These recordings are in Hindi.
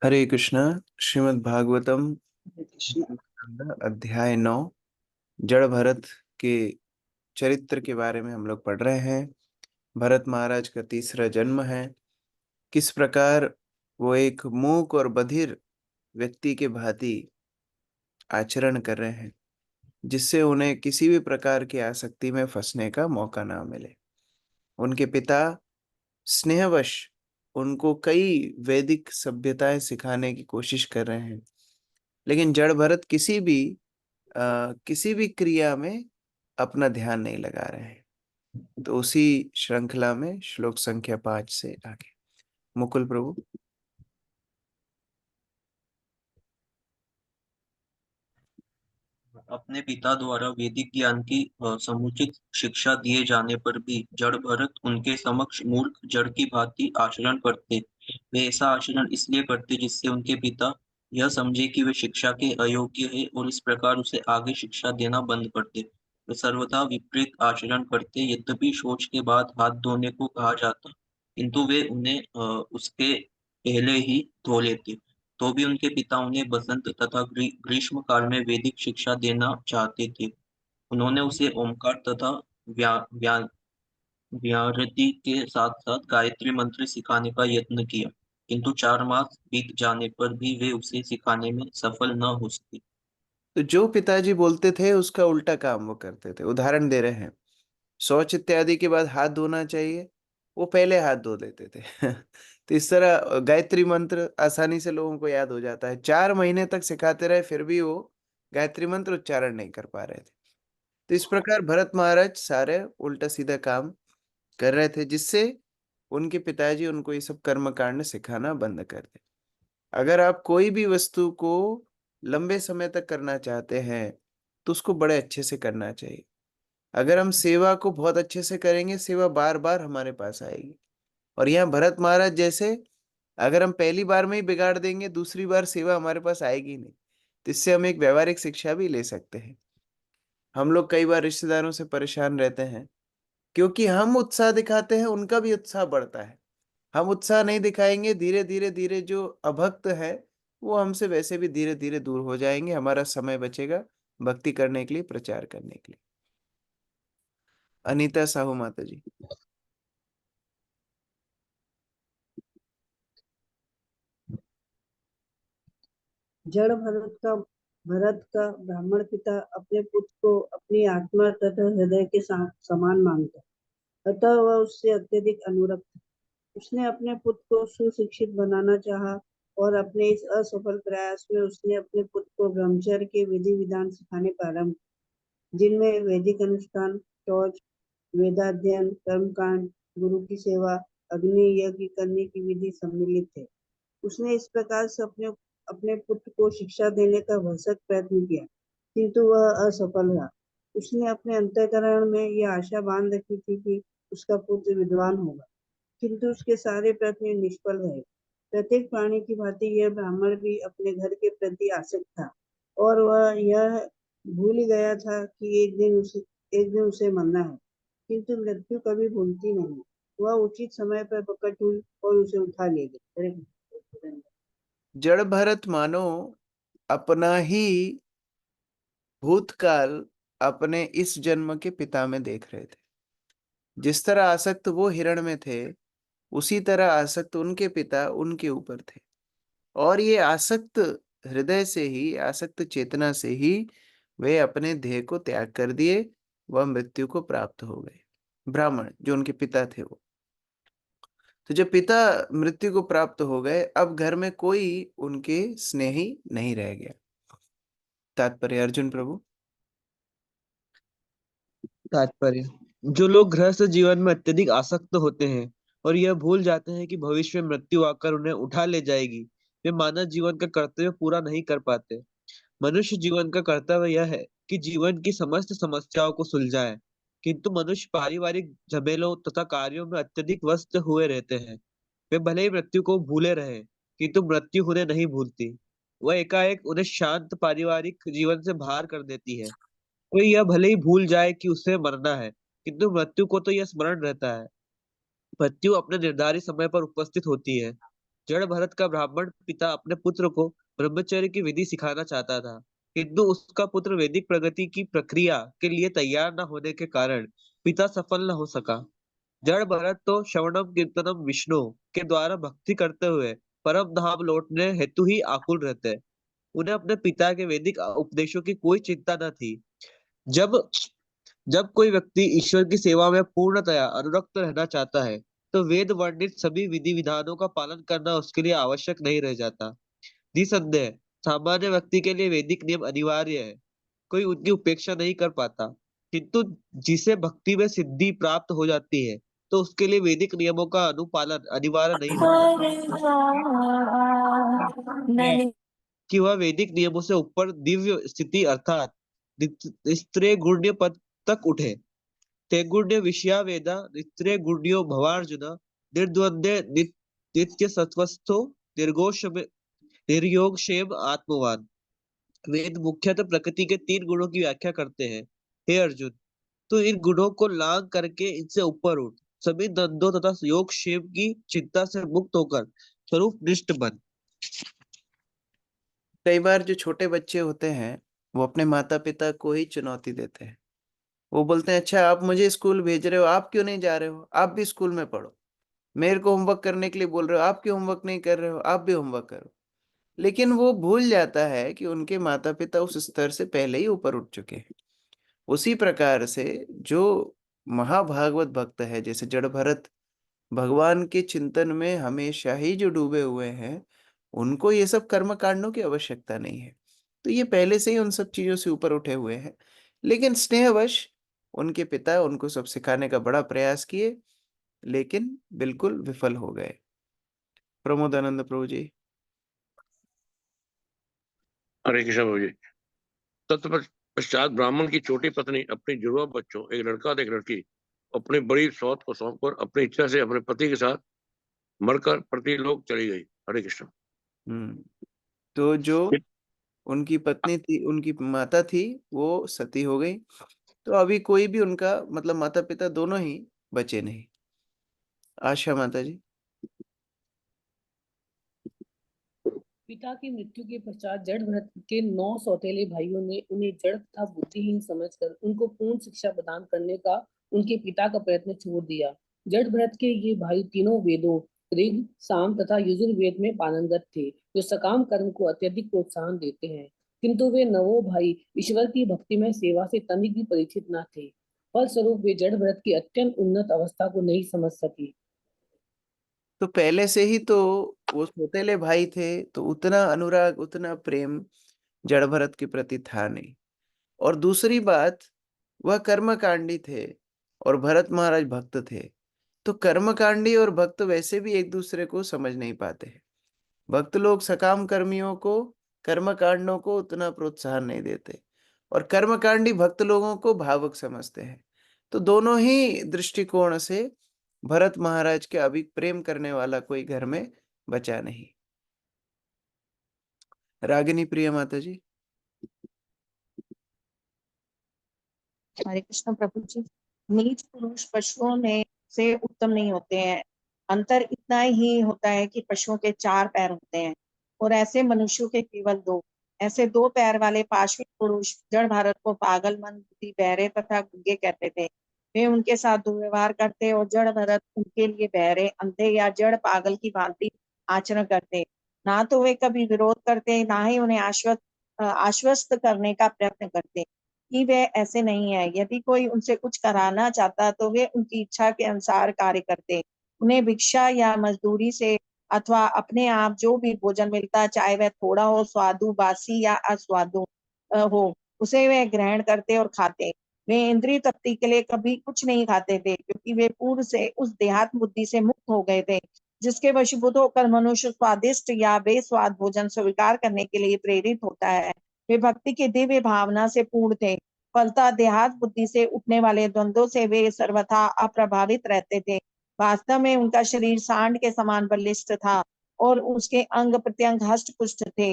हरे कृष्णा। श्रीमद् भागवतम कृष्ण। अध्याय 9 जड़ भरत के चरित्र के बारे में हम लोग पढ़ रहे हैं। भरत महाराज का तीसरा जन्म है। किस प्रकार वो एक मूक और बधिर व्यक्ति के भांति आचरण कर रहे हैं, जिससे उन्हें किसी भी प्रकार की आसक्ति में फंसने का मौका ना मिले। उनके पिता स्नेहवश उनको कई वैदिक सभ्यताएं सिखाने की कोशिश कर रहे हैं, लेकिन जड़ भरत किसी भी क्रिया में अपना ध्यान नहीं लगा रहे हैं। तो उसी श्रृंखला में श्लोक संख्या 5 से आगे मुकुल प्रभु। अपने पिता द्वारा वैदिक ज्ञान की समुचित शिक्षा दिए जाने पर भी जड़ भरत उनके समक्ष मूर्ख जड़ की भांति आचरण करते। वे ऐसा आचरण इसलिए करते जिससे उनके पिता यह समझे कि वे शिक्षा के अयोग्य है और इस प्रकार उसे आगे शिक्षा देना बंद कर दे। वे सर्वथा विपरीत आचरण करते। यद्यपि शौच के बाद हाथ धोने को कहा जाता, किंतु वे उन्हें उसके पहले ही धो लेते। तो भी उनके पिता उन्हें बसंत तथा ग्रीष्म काल में वैदिक शिक्षा देना चाहते थे। उन्होंने उसे ओमकार तथा व्या, व्या, व्याहृति के साथ साथ गायत्री मंत्र सिखाने का यत्न किया, किंतु 4 मास बीत जाने पर भी वे उसे सिखाने में सफल न हो सके। तो जो पिताजी बोलते थे उसका उल्टा काम वो करते थे। उदाहरण दे रहे हैं, शौच इत्यादि के बाद हाथ धोना चाहिए, वो पहले हाथ धो देते थे। तो इस तरह गायत्री मंत्र आसानी से लोगों को याद हो जाता है। 4 महीने तक सिखाते रहे, फिर भी वो गायत्री मंत्र उच्चारण नहीं कर पा रहे थे। तो इस प्रकार भरत महाराज सारे उल्टा सीधा काम कर रहे थे, जिससे उनके पिताजी उनको ये सब कर्म कांड सिखाना बंद कर दे। अगर आप कोई भी वस्तु को लंबे समय तक करना चाहते हैं तो उसको बड़े अच्छे से करना चाहिए। अगर हम सेवा को बहुत अच्छे से करेंगे, सेवा बार बार हमारे पास आएगी। और यहाँ भरत महाराज जैसे, अगर हम पहली बार में ही बिगाड़ देंगे, दूसरी बार सेवा हमारे पास आएगी नहीं। तो इससे हम एक व्यवहारिक शिक्षा भी ले सकते हैं। हम लोग कई बार रिश्तेदारों से परेशान रहते हैं, क्योंकि हम उत्साह दिखाते हैं, उनका भी उत्साह बढ़ता है। हम उत्साह नहीं दिखाएंगे, धीरे धीरे धीरे जो अभक्त है वो हमसे वैसे भी धीरे धीरे दूर हो जाएंगे। हमारा समय बचेगा भक्ति करने के लिए, प्रचार करने के लिए। अनीता साहू माता जी। जड़ भरत का ब्राह्मण पिता अपने पुत्र को अपनी आत्मा तथा हृदय के समान मानता, अतः वह उससे अत्यधिक अनुरक्त था। उसने अपने पुत्र को सुशिक्षित बनाना चाहा और अपने इस असफल प्रयास में उसने अपने पुत्र को ब्रह्मचर्य के विधि विधान सिखाने प्रारंभ, जिनमें वैदिक अनुष्ठान, शौच, वेदाध्ययन, कर्मकांड, गुरु की सेवा, अग्नि यज्ञ करने की विधि सम्मिलित है। उसने इस प्रकार से अपने अपने पुत्र को शिक्षा देने का भरसक प्रयत्न किया, किंतु वह असफल रहा। उसने अपने अंतःकरण में यह आशा बांध रखी थी कि उसका पुत्र विद्वान होगा, किंतु उसके सारे प्रयत्न निष्फल रहे। प्रत्येक प्राणी की भांति यह ब्राह्मण भी अपने घर के प्रति आसक्त था, और वह यह भूल ही गया था कि एक दिन उसे मरना है, किंतु मृत्यु कभी भूलती नहीं। वह उचित समय पर प्रकट हुई और उसे उठा ले गई। जड़ भरत मानो अपना ही भूतकाल अपने इस जन्म के पिता में देख रहे थे। जिस तरह आसक्त वो हिरण में थे, उसी तरह आसक्त उनके पिता उनके ऊपर थे। और ये आसक्त हृदय से ही, आसक्त चेतना से ही वे अपने देह को त्याग कर दिए, वह मृत्यु को प्राप्त हो गए। ब्राह्मण जो उनके पिता थे वो। तो जब पिता मृत्यु को प्राप्त हो गए, अब घर में कोई उनके स्नेही नहीं रह गया। तात्पर्य अर्जुन प्रभु। तात्पर्य: जो लोग गृहस्थ जीवन में अत्यधिक आसक्त होते हैं और यह भूल जाते हैं कि भविष्य में मृत्यु आकर उन्हें उठा ले जाएगी, वे मानव जीवन का कर्तव्य पूरा नहीं कर पाते। मनुष्य जीवन का कर्तव्य यह है कि जीवन की समस्त समस्याओं को सुलझाए, किंतु मनुष्य पारिवारिक झमेलों तथा कार्यों में अत्यधिक व्यस्त हुए रहते हैं। वे भले ही मृत्यु को भूले रहे, किंतु मृत्यु उन्हें नहीं भूलती। वह एकाएक उन्हें शांत पारिवारिक जीवन से बाहर कर देती है। कोई यह भले ही भूल जाए कि उसे मरना है, किंतु मृत्यु को तो यह स्मरण रहता है। मृत्यु अपने निर्धारित समय पर उपस्थित होती है। जड़ भरत का ब्राह्मण पिता अपने पुत्र को ब्रह्मचर्य की विधि सिखाना चाहता था, किंतु उसका पुत्र वैदिक प्रगति की प्रक्रिया के लिए तैयार न होने के कारण पिता सफल न हो सका। जड़ भरत तो श्रवणम कीर्तनम विष्णु के द्वारा भक्ति करते हुए परम धाम लौटने हेतु ही आकुल रहते। उन्हें अपने पिता के वैदिक उपदेशों की कोई चिंता न थी। जब जब कोई व्यक्ति ईश्वर की सेवा में पूर्णतया अनुरक्त रहना चाहता है, तो वेद वर्णित सभी विधि विधानों का पालन करना उसके लिए आवश्यक नहीं रह जाता। निसंदेह सामान्य व्यक्ति के लिए वैदिक नियम अनिवार्य है, कोई उनकी उपेक्षा नहीं कर पाता। किंतु जिसे भक्ति में सिद्धि प्राप्त हो जाती है, तो उसके लिए वैदिक नियमों का अनुपालन अनिवार्य नहीं होता कि वह वैदिक नियमों से ऊपर दिव्य स्थिति अर्थात निस्त्रेय गुण्य पद तक उठे। तैगुण्य विषया वेदा नित्रे गुण्यो भवार्जुन निर्द्वंद्वे नित्य सत्वस्थो निर्योग क्षेम आत्मवान। वेद मुख्यतः प्रकृति के 3 गुणों की व्याख्या करते हैं। हे अर्जुन, तो इन गुणों को लांग करके इनसे ऊपर उठ, सभी द्वंद्वों तथा योग क्षेम की चिंता से मुक्त होकर स्वरूप निष्ठ बन। कई बार जो छोटे बच्चे होते हैं वो अपने माता पिता को ही चुनौती देते हैं। वो बोलते हैं, अच्छा आप मुझे स्कूल भेज रहे हो, आप क्यों नहीं जा रहे हो, आप भी स्कूल में पढ़ो। मेरे को होमवर्क करने के लिए बोल रहे हो, आप क्यों होमवर्क नहीं कर रहे हो, आप भी होमवर्क करो। लेकिन वो भूल जाता है कि उनके माता पिता उस स्तर से पहले ही ऊपर उठ चुके हैं। उसी प्रकार से जो महाभागवत भक्त है, जैसे जड़ भरत, भगवान के चिंतन में हमेशा ही जो डूबे हुए हैं, उनको ये सब कर्म कांडों की आवश्यकता नहीं है। तो ये पहले से ही उन सब चीजों से ऊपर उठे हुए हैं। लेकिन स्नेहवश उनके पिता उनको सब सिखाने का बड़ा प्रयास किए, लेकिन बिल्कुल विफल हो गए। प्रमोदानंद प्रभु जी। हरे कृष्ण प्रभु जी। तत्पश्चात ब्राह्मण की छोटी पत्नी अपनी जुड़वा बच्चों, एक लड़का और एक लड़की, अपनी बड़ी सौत को सौंपकर अपनी इच्छा से अपने पति के साथ मरकर प्रतिलोक चली गई। हरे कृष्ण। तो जो उनकी पत्नी थी, उनकी माता थी, वो सती हो गई। तो अभी कोई भी उनका मतलब माता पिता दोनों ही बचे नहीं। आशा माता जी। पिता की मृत्यु के पश्चात जड़ भरत के 9 सौतेले भाइयों ने उन्हें जड़ तथा बुद्धिहीन समझकर उनको पूर्ण शिक्षा प्रदान करने का उनके पिता का प्रयत्न छोड़ दिया। जड़ भरत के ये भाई तीनों वेदों ऋग, साम तथा यजुर्वेद में पारंगत थे, जो सकाम कर्म को अत्यधिक प्रोत्साहन देते हैं। किंतु वे नवों भाई ईश्वर की भक्ति में सेवा से तनिक भी परिचित न थे। फलस्वरूप वे जड़ भरत की अत्यंत उन्नत अवस्था को नहीं समझ सके। तो पहले से ही तो वो सौतेले भाई थे, तो उतना अनुराग, उतना प्रेम जड़ भरत के प्रति था नहीं। और दूसरी बात, वह कर्मकांडी थे और भरत महाराज भक्त थे। तो कर्मकांडी और भक्त वैसे भी एक दूसरे को समझ नहीं पाते हैं। भक्त लोग सकाम कर्मियों को, कर्मकांडों को उतना प्रोत्साहन नहीं देते, और कर्मकांडी भक्त लोगों को भावुक समझते हैं। तो दोनों ही दृष्टिकोण से भरत महाराज के अभी प्रेम करने वाला कोई घर में बचा नहीं। रागिनी प्रिया माता जी। हरे कृष्ण प्रभु जी। नीच पुरुष पशुओं में से उत्तम नहीं होते हैं। अंतर इतना ही होता है कि पशुओं के 4 पैर होते हैं और ऐसे मनुष्यों के केवल 2। ऐसे 2 पैर वाले पाशविक पुरुष जड़ भारत को पागल, मन बुद्धि, बहरे तथा गूंगे कहते थे। वे उनके साथ दुर्व्यवहार करते और जड़ भरत उनके लिए बहरे, अंधे या जड़ पागल की भांति आचरण करते। ना तो वे कभी विरोध करते, ना ही उन्हें आश्वस्त करने का प्रयत्न करते कि वे ऐसे नहीं है। यदि कोई उनसे कुछ कराना चाहता तो वे उनकी इच्छा के अनुसार कार्य करते। उन्हें भिक्षा या मजदूरी से अथवा अपने आप जो भी भोजन मिलता, चाहे वह थोड़ा हो, स्वादु, बासी या अस्वादु हो, उसे वे ग्रहण करते और खाते। वे इंद्रिय तृप्ति के लिए कभी कुछ नहीं खाते थे, क्योंकि वे पूर्व से उस देहात्म बुद्धि से मुक्त हो गए थे, जिसके वशीभूत होकर मनुष्य स्वादिष्ट या बेस्वाद भोजन स्वीकार करने के लिए प्रेरित होता है। वे भक्ति की दिव्य भावना से पूर्ण थे। फलतः देहात बुद्धि से उठने वाले द्वंद्वों से वे सर्वथा अप्रभावित रहते थे। वास्तव में उनका शरीर सांड के समान बलिष्ठ था और उसके अंग प्रत्यंग हष्ट पुष्ट थे।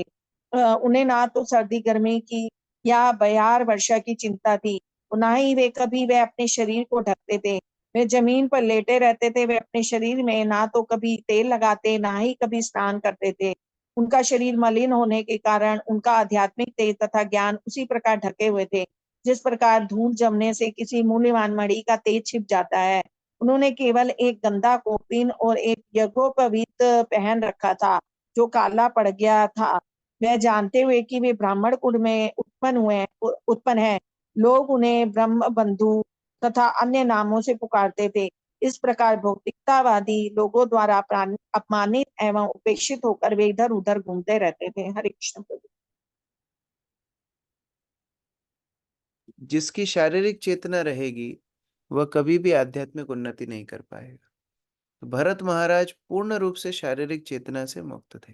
उन्हें ना तो सर्दी गर्मी की या बयार वर्षा की चिंता थी, ना ही वे कभी वे अपने शरीर को ढकते थे। वे जमीन पर लेटे रहते थे। वे अपने शरीर में ना तो कभी तेल लगाते, ना ही कभी स्नान करते थे। उनका शरीर मलिन होने के कारण उनका आध्यात्मिक तेज तथा ज्ञान उसी प्रकार ढके हुए थे, जिस प्रकार धूल जमने से किसी मूल्यवान मणि का तेज छिप जाता है। उन्होंने केवल एक गंदा कौपीन और एक यज्ञोपवीत पहन रखा था, जो काला पड़ गया था। वह जानते हुए कि वे ब्राह्मण कुल में उत्पन्न है, लोग उन्हें ब्रह्म बंधु तथा अन्य नामों से पुकारते थे। इस प्रकार भौतिकतावादी लोगों द्वारा अपमानित एवं उपेक्षित होकर वे इधर उधर घूमते रहते थे। हरे कृष्ण प्रभु। जिसकी शारीरिक चेतना रहेगी वह कभी भी आध्यात्मिक उन्नति नहीं कर पाएगा। तो भरत महाराज पूर्ण रूप से शारीरिक चेतना से मुक्त थे,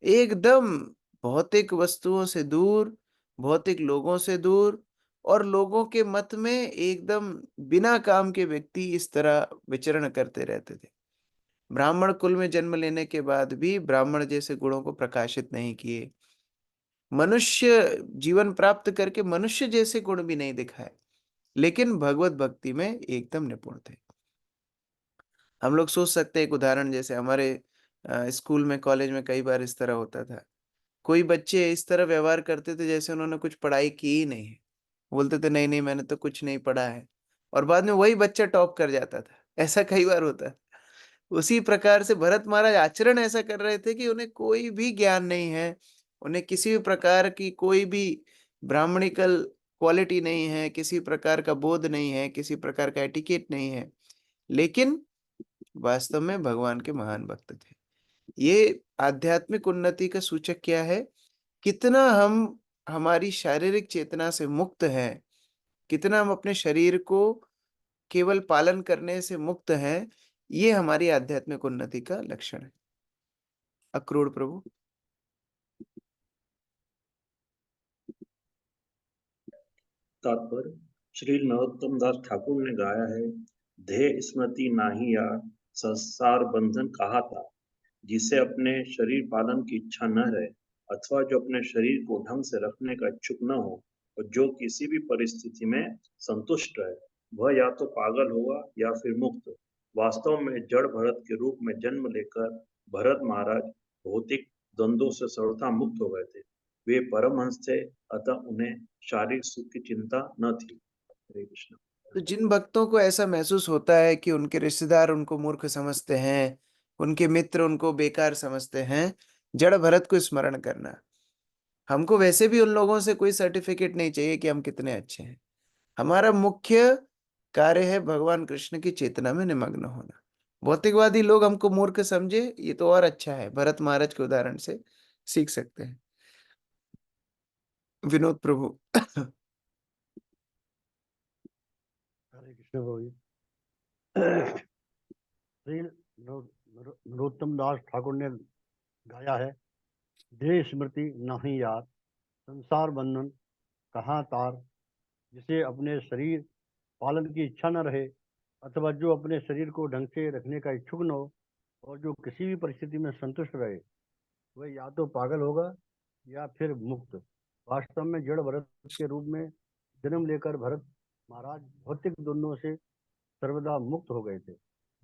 एकदम भौतिक वस्तुओं से दूर, भौतिक लोगों से दूर, और लोगों के मत में एकदम बिना काम के व्यक्ति इस तरह विचरण करते रहते थे। ब्राह्मण कुल में जन्म लेने के बाद भी ब्राह्मण जैसे गुणों को प्रकाशित नहीं किए, मनुष्य जीवन प्राप्त करके मनुष्य जैसे गुण भी नहीं दिखाए, लेकिन भगवत भक्ति में एकदम निपुण थे। हम लोग सोच सकते हैं एक उदाहरण, जैसे हमारे स्कूल में कॉलेज में कई बार इस तरह होता था, कोई बच्चे इस तरह व्यवहार करते थे जैसे उन्होंने कुछ पढ़ाई की ही नहीं है। बोलते थे नहीं नहीं मैंने तो कुछ नहीं पढ़ा है, और बाद में वही बच्चा टॉप कर जाता था। ऐसा कई बार होता है। उसी प्रकार से भरत महाराज आचरण ऐसा कर रहे थे कि उन्हें कोई भी ज्ञान नहीं है, उन्हें किसी भी प्रकार की कोई भी ब्राह्मणिकल क्वालिटी नहीं है, किसी प्रकार का बोध नहीं है, किसी प्रकार का एटिकेट नहीं है, लेकिन वास्तव में भगवान के महान भक्त थे। ये आध्यात्मिक उन्नति का सूचक क्या है? कितना हम हमारी शारीरिक चेतना से मुक्त हैं, कितना हम अपने शरीर को केवल पालन करने से मुक्त हैं, ये हमारी आध्यात्मिक उन्नति का लक्षण है। अक्रूर प्रभु। तात्पर्य श्री नरोत्तम दास ठाकुर ने गाया है, देह स्मृति नाही या संसार बंधन कहा था। जिसे अपने शरीर पालन की इच्छा न रहे, अथवा जो अपने शरीर को ढंग से रखने का इच्छुक न हो, और जो किसी भी परिस्थिति में संतुष्ट रहे, वह या तो पागल होगा या फिर मुक्त। वास्तव में जड़ भरत के रूप में जन्म लेकर भरत महाराज भौतिक द्वंद्वों से सर्वथा मुक्त हो गए थे। वे परमहंस थे, अतः उन्हें शारीरिक सुख की चिंता न थी। हरे कृष्ण। तो जिन भक्तों को ऐसा महसूस होता है कि उनके रिश्तेदार उनको मूर्ख समझते हैं, उनके मित्र उनको बेकार समझते हैं, जड़ भरत को स्मरण करना। हमको वैसे भी उन लोगों से कोई सर्टिफिकेट नहीं चाहिए कि हम कितने अच्छे हैं। हमारा मुख्य कार्य है भगवान कृष्ण की चेतना में निमग्न होना। भौतिकवादी लोग हमको मूर्ख समझे, ये तो और अच्छा है, भरत महाराज के उदाहरण से सीख सकते हैं। विनोद प्रभु। हरे कृष्ण प्रभु। श्री नरोत्तम दास ठाकुर ने गाया है, देह स्मृति नहीं याद संसार बंधन कहाँ तार। जिसे अपने शरीर पालन की इच्छा न रहे, अथवा जो अपने शरीर को ढंग से रखने का इच्छुक न हो, और जो किसी भी परिस्थिति में संतुष्ट रहे, वह या तो पागल होगा या फिर मुक्त। वास्तव में जड़ भरत के रूप में जन्म लेकर भरत महाराज भौतिक द्वंद्वों से सर्वदा मुक्त हो गए थे।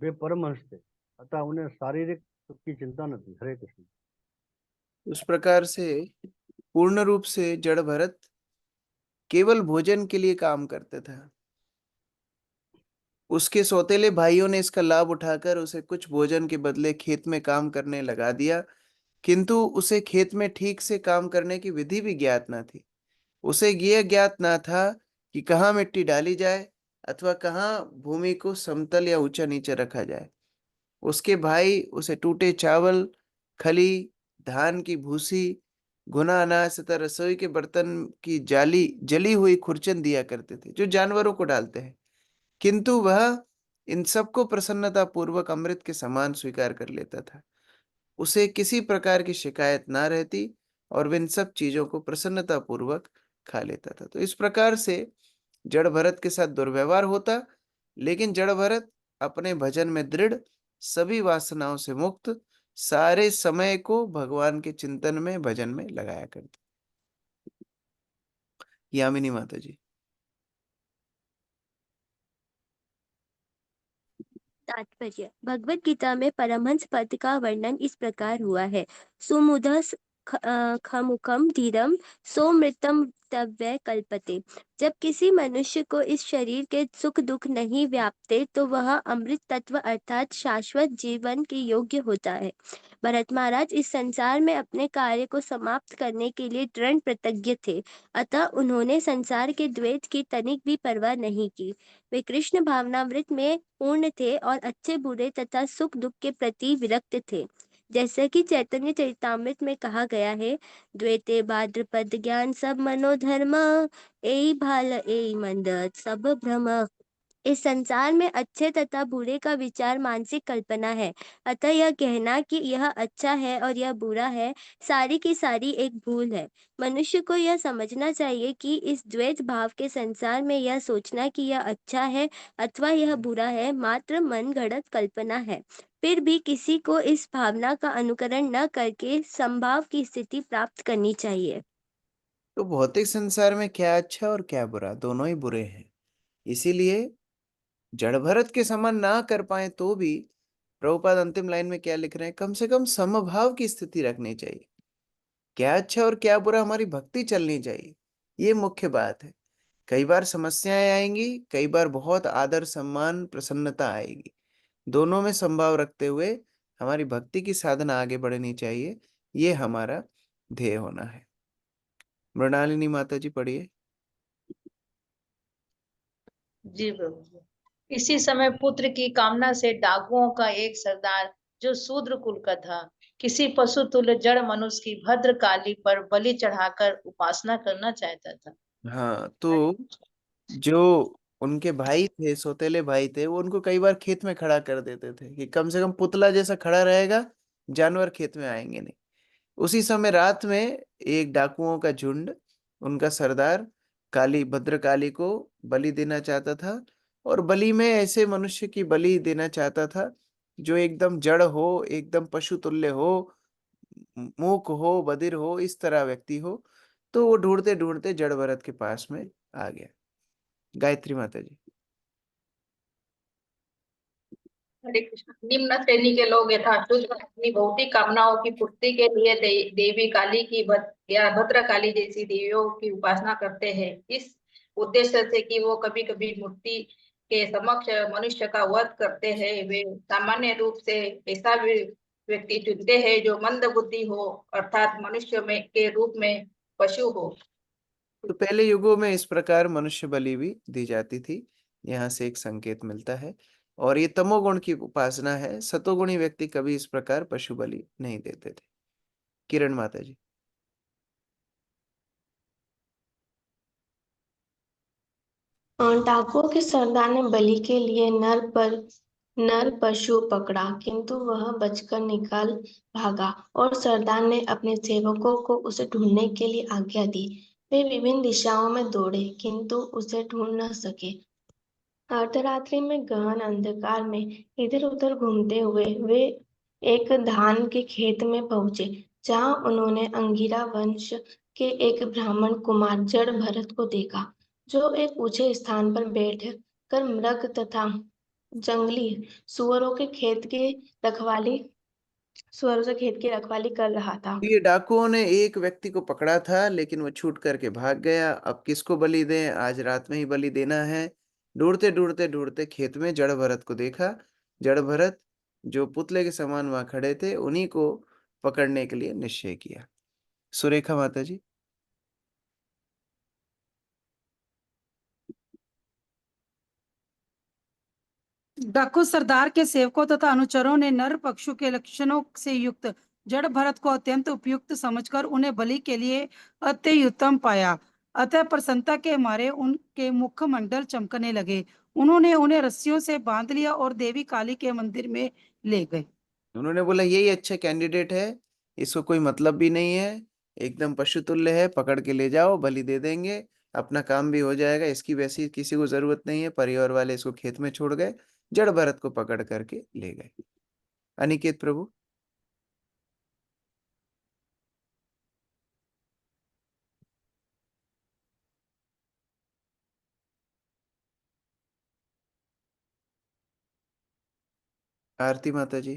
वे परमहंस थे, अतः उन्हें शारीरिक सुख की चिंता न थी। हरे कृष्ण। उस प्रकार से पूर्ण रूप से जड़ भरत केवल भोजन के लिए काम करते थे। उसके सौतेले भाइयों ने इसका लाभ उठाकर उसे कुछ भोजन के बदले खेत में काम करने लगा दिया, किंतु उसे खेत में ठीक से काम करने की विधि भी ज्ञात न थी। उसे यह ज्ञात ना था कि कहाँ मिट्टी डाली जाए अथवा कहाँ भूमि को समतल या ऊंचा नीचे रखा जाए। उसके भाई उसे टूटे चावल, खली, धान की भूसी, घुना अनाज तथा रसोई के बर्तन की जली हुई खुरचन दिया करते थे, जो जानवरों को डालते हैं, किंतु वह इन सबको प्रसन्नता पूर्वक अमृत के समान स्वीकार कर लेता था। उसे किसी प्रकार की शिकायत ना रहती और वह इन सब चीजों को प्रसन्नता पूर्वक खा लेता था। तो इस प्रकार से जड़ भरत के साथ दुर्व्यवहार होता, लेकिन जड़ भरत अपने भजन में दृढ़, सभी वासनाओं से मुक्त, सारे समय को भगवान के चिंतन में भजन में लगाया करते। यामिनी माता जी। तात्पर्य। भगवत गीता में परमहंस पद का वर्णन इस प्रकार हुआ है। सुमुधः खमुकम धीरम सोमृतम तव्य कल्पते। जब किसी मनुष्य को इस शरीर के सुख दुख नहीं व्यापते तो वह अमृत तत्व अर्थात शाश्वत जीवन के योग्य होता है। भरत महाराज इस संसार में अपने कार्य को समाप्त करने के लिए दृढ़ प्रतिज्ञ थे, अतः उन्होंने संसार के द्वैत की तनिक भी परवाह नहीं की। वे कृष्ण भावनामृत में पूर्ण थे और अच्छे बुरे तथा सुख दुख के प्रति विरक्त थे। जैसे कि चैतन्य चरितामृत में कहा गया है, द्वैते भाद्रपद ज्ञान सब मनोधर्म, एई भाल एई मंद सब भ्रम। इस संसार में अच्छे तथा बुरे का विचार मानसिक कल्पना है, अतः यह कहना कि यह अच्छा है और यह बुरा है सारी की सारी एक भूल है। मनुष्य को यह समझना चाहिए कि इस द्वैत भाव के संसार में यह सोचना कि यह अच्छा है अथवा यह बुरा है मात्र मन गढ़ंत कल्पना है। फिर भी किसी को इस भावना का अनुकरण न करके संभाव की स्थिति प्राप्त करनी चाहिए। तो भौतिक संसार में क्या अच्छा और क्या बुरा, दोनों ही बुरे हैं। इसीलिए जड़ भरत के समान ना कर पाए तो भी प्रभुपाद अंतिम लाइन में क्या लिख रहे हैं, कम से कम समभाव की स्थिति रखनी चाहिए। क्या अच्छा और क्या बुरा, हमारी भक्ति चलनी चाहिए, ये मुख्य बात है। कई बार समस्याएं आएंगी, कई बार बहुत आदर सम्मान प्रसन्नता आएगी। दोनों में संभाव रखते हुए हमारी भक्ति की साधना आगे बढ़नी चाहिए, ये हमारा ध्येय होना है। मृणालिनी माता जी पढ़िए। जी प्रभु जी। इसी समय पुत्र की कामना से डाकुओं का एक सरदार जो शूद्र कुल का था, किसी पशु तुल्य जड़ मनुष्य की भद्रकाली पर बलि चढ़ाकर उपासना करना चाहता था। हाँ, तो जो उनके भाई थे, सौतेले भाई थे, वो उनको कई बार खेत में खड़ा कर देते थे कि कम से कम पुतला जैसा खड़ा रहेगा, जानवर खेत में आएंगे नहीं। उसी समय रात में एक डाकुओं का झुंड उनका सरदार काली भद्रकाली को बलि देना चाहता था, और बलि में ऐसे मनुष्य की बलि देना चाहता था जो एकदम जड़ हो, एकदम पशु तुल्य हो, मूक हो, बधिर हो, इस तरह व्यक्ति हो। तो वो ढूंढते ढूंढते जड़ भरत के पास में आ गया। गायत्री माता जी। हरे कृष्ण। निम्न श्रेणी के लोग यथाशुद्ध अपनी भौतिक कामनाओं की पूर्ति के लिए देवी काली की या भद्रकाली जैसी देवियों की उपासना करते हैं, इस उद्देश्य से कि वो कभी कभी मूर्ति के समक्ष मनुष्य का वध करते हैं। वे सामान्य रूप से ऐसा व्यक्ति चुनते हैं जो मंद बुद्धि हो, अर्थात मनुष्य में के रूप में पशु हो। तो पहले युगों में इस प्रकार मनुष्य बलि भी दी जाती थी, यहाँ से एक संकेत मिलता है। और ये तमोगुण की उपासना है, सतोगुणी व्यक्ति कभी इस प्रकार पशु बलि नहीं देते थे। किरण माता जी। डाकुओं के सरदार ने बलि के लिए नर पशु पकड़ा, किंतु वह बचकर निकाल भागा और सरदार ने अपने सेवकों को उसे ढूंढने के लिए आज्ञा दी। वे विभिन्न दिशाओं में दौड़े किंतु उसे ढूंढ न सके। अर्धरात्रि में गहन अंधकार में इधर उधर घूमते हुए वे एक धान के खेत में पहुंचे, जहां उन्होंने अंगिरा वंश के एक ब्राह्मण कुमार जड़ भरत को देखा, जो एक ऊंचे स्थान पर बैठ कर मृग तथा जंगली सुअरों के खेत की रखवाली सुअरों से खेत की रखवाली कर रहा था। ये डाकुओं ने एक व्यक्ति को पकड़ा था, लेकिन वो छूट करके भाग गया। अब किसको बलि दें, आज रात में ही बलि देना है। ढूंढते ढूंढते ढूंढते खेत में जड़ भरत को देखा। जड़ भरत जो पुतले के समान वहां खड़े थे, उन्हीं को पकड़ने के लिए निश्चय किया। सुरेखा माता जी। डाकू सरदार के सेवकों तथा अनुचरों ने नर पक्षु के लक्षणों से युक्त जड़ भरत को अत्यंत उपयुक्त समझकर उन्हें बलि के लिए अत्युत्तम पाया। अतः प्रसन्नता के मारे उनके मुखमंडल चमकने लगे। उन्होंने उन्हें रस्सियों से बांध लिया और देवी काली के मंदिर में ले गए। उन्होंने बोला यही अच्छा कैंडिडेट है, इसको कोई मतलब भी नहीं है, एकदम पशुतुल्य है, पकड़ के ले जाओ, बलि दे देंगे, अपना काम भी हो जाएगा, इसकी वैसी किसी को जरूरत नहीं है। परिवार वाले इसको खेत में छोड़ गए, जड़ भरत को पकड़ करके ले गए। अनिकेत प्रभु। आरती माता जी।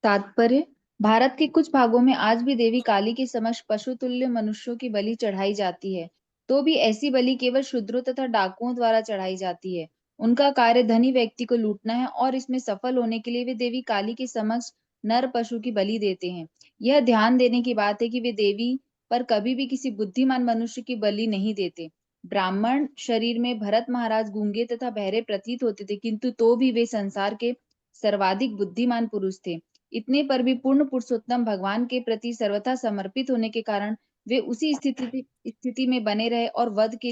तात्पर्य, भारत के कुछ भागों में आज भी देवी काली के समक्ष पशु तुल्य मनुष्यों की बलि चढ़ाई जाती है। तो भी ऐसी बलि केवल शूद्रों तथा डाकुओं द्वारा चढ़ाई जाती है। उनका कार्य धनी व्यक्ति को लूटना है और इसमें सफल होने के लिए वे देवी काली के समक्ष नर पशु की बलि देते हैं। यह ध्यान देने की बात है कि वे देवी पर कभी भी किसी बुद्धिमान मनुष्य की बलि नहीं देते। ब्राह्मण शरीर में भरत महाराज गूंगे तथा बहरे प्रतीत होते थे, किंतु तो भी वे संसार के सर्वाधिक बुद्धिमान पुरुष थे। इतने पर भी पूर्ण पुरुषोत्तम भगवान के प्रति सर्वथा समर्पित होने के कारण वे उसी स्थिति में बने रहे और वध के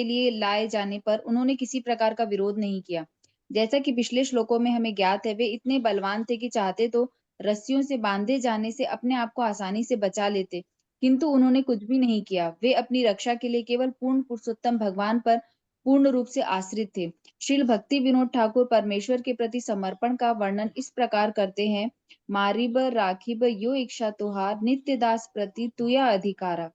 लिए लाए जाने पर उन्होंने किसी प्रकार का विरोध नहीं किया। जैसा कि पिछले श्लोकों में हमें ज्ञात है, वे इतने बलवान थे कि चाहते तो रस्सियों से बांधे जाने से अपने आप को आसानी से बचा लेते, किंतु उन्होंने कुछ भी नहीं किया। वे अपनी रक्षा के लिए केवल पूर्ण पुरुषोत्तम भगवान पर पूर्ण रूप से आश्रित थे। श्रील भक्ति विनोद ठाकुर परमेश्वर के प्रति समर्पण का वर्णन इस प्रकार करते हैं। मारिब राखिब यो इच्छा तुहार नित्य दास प्रति तुया अधिकारा।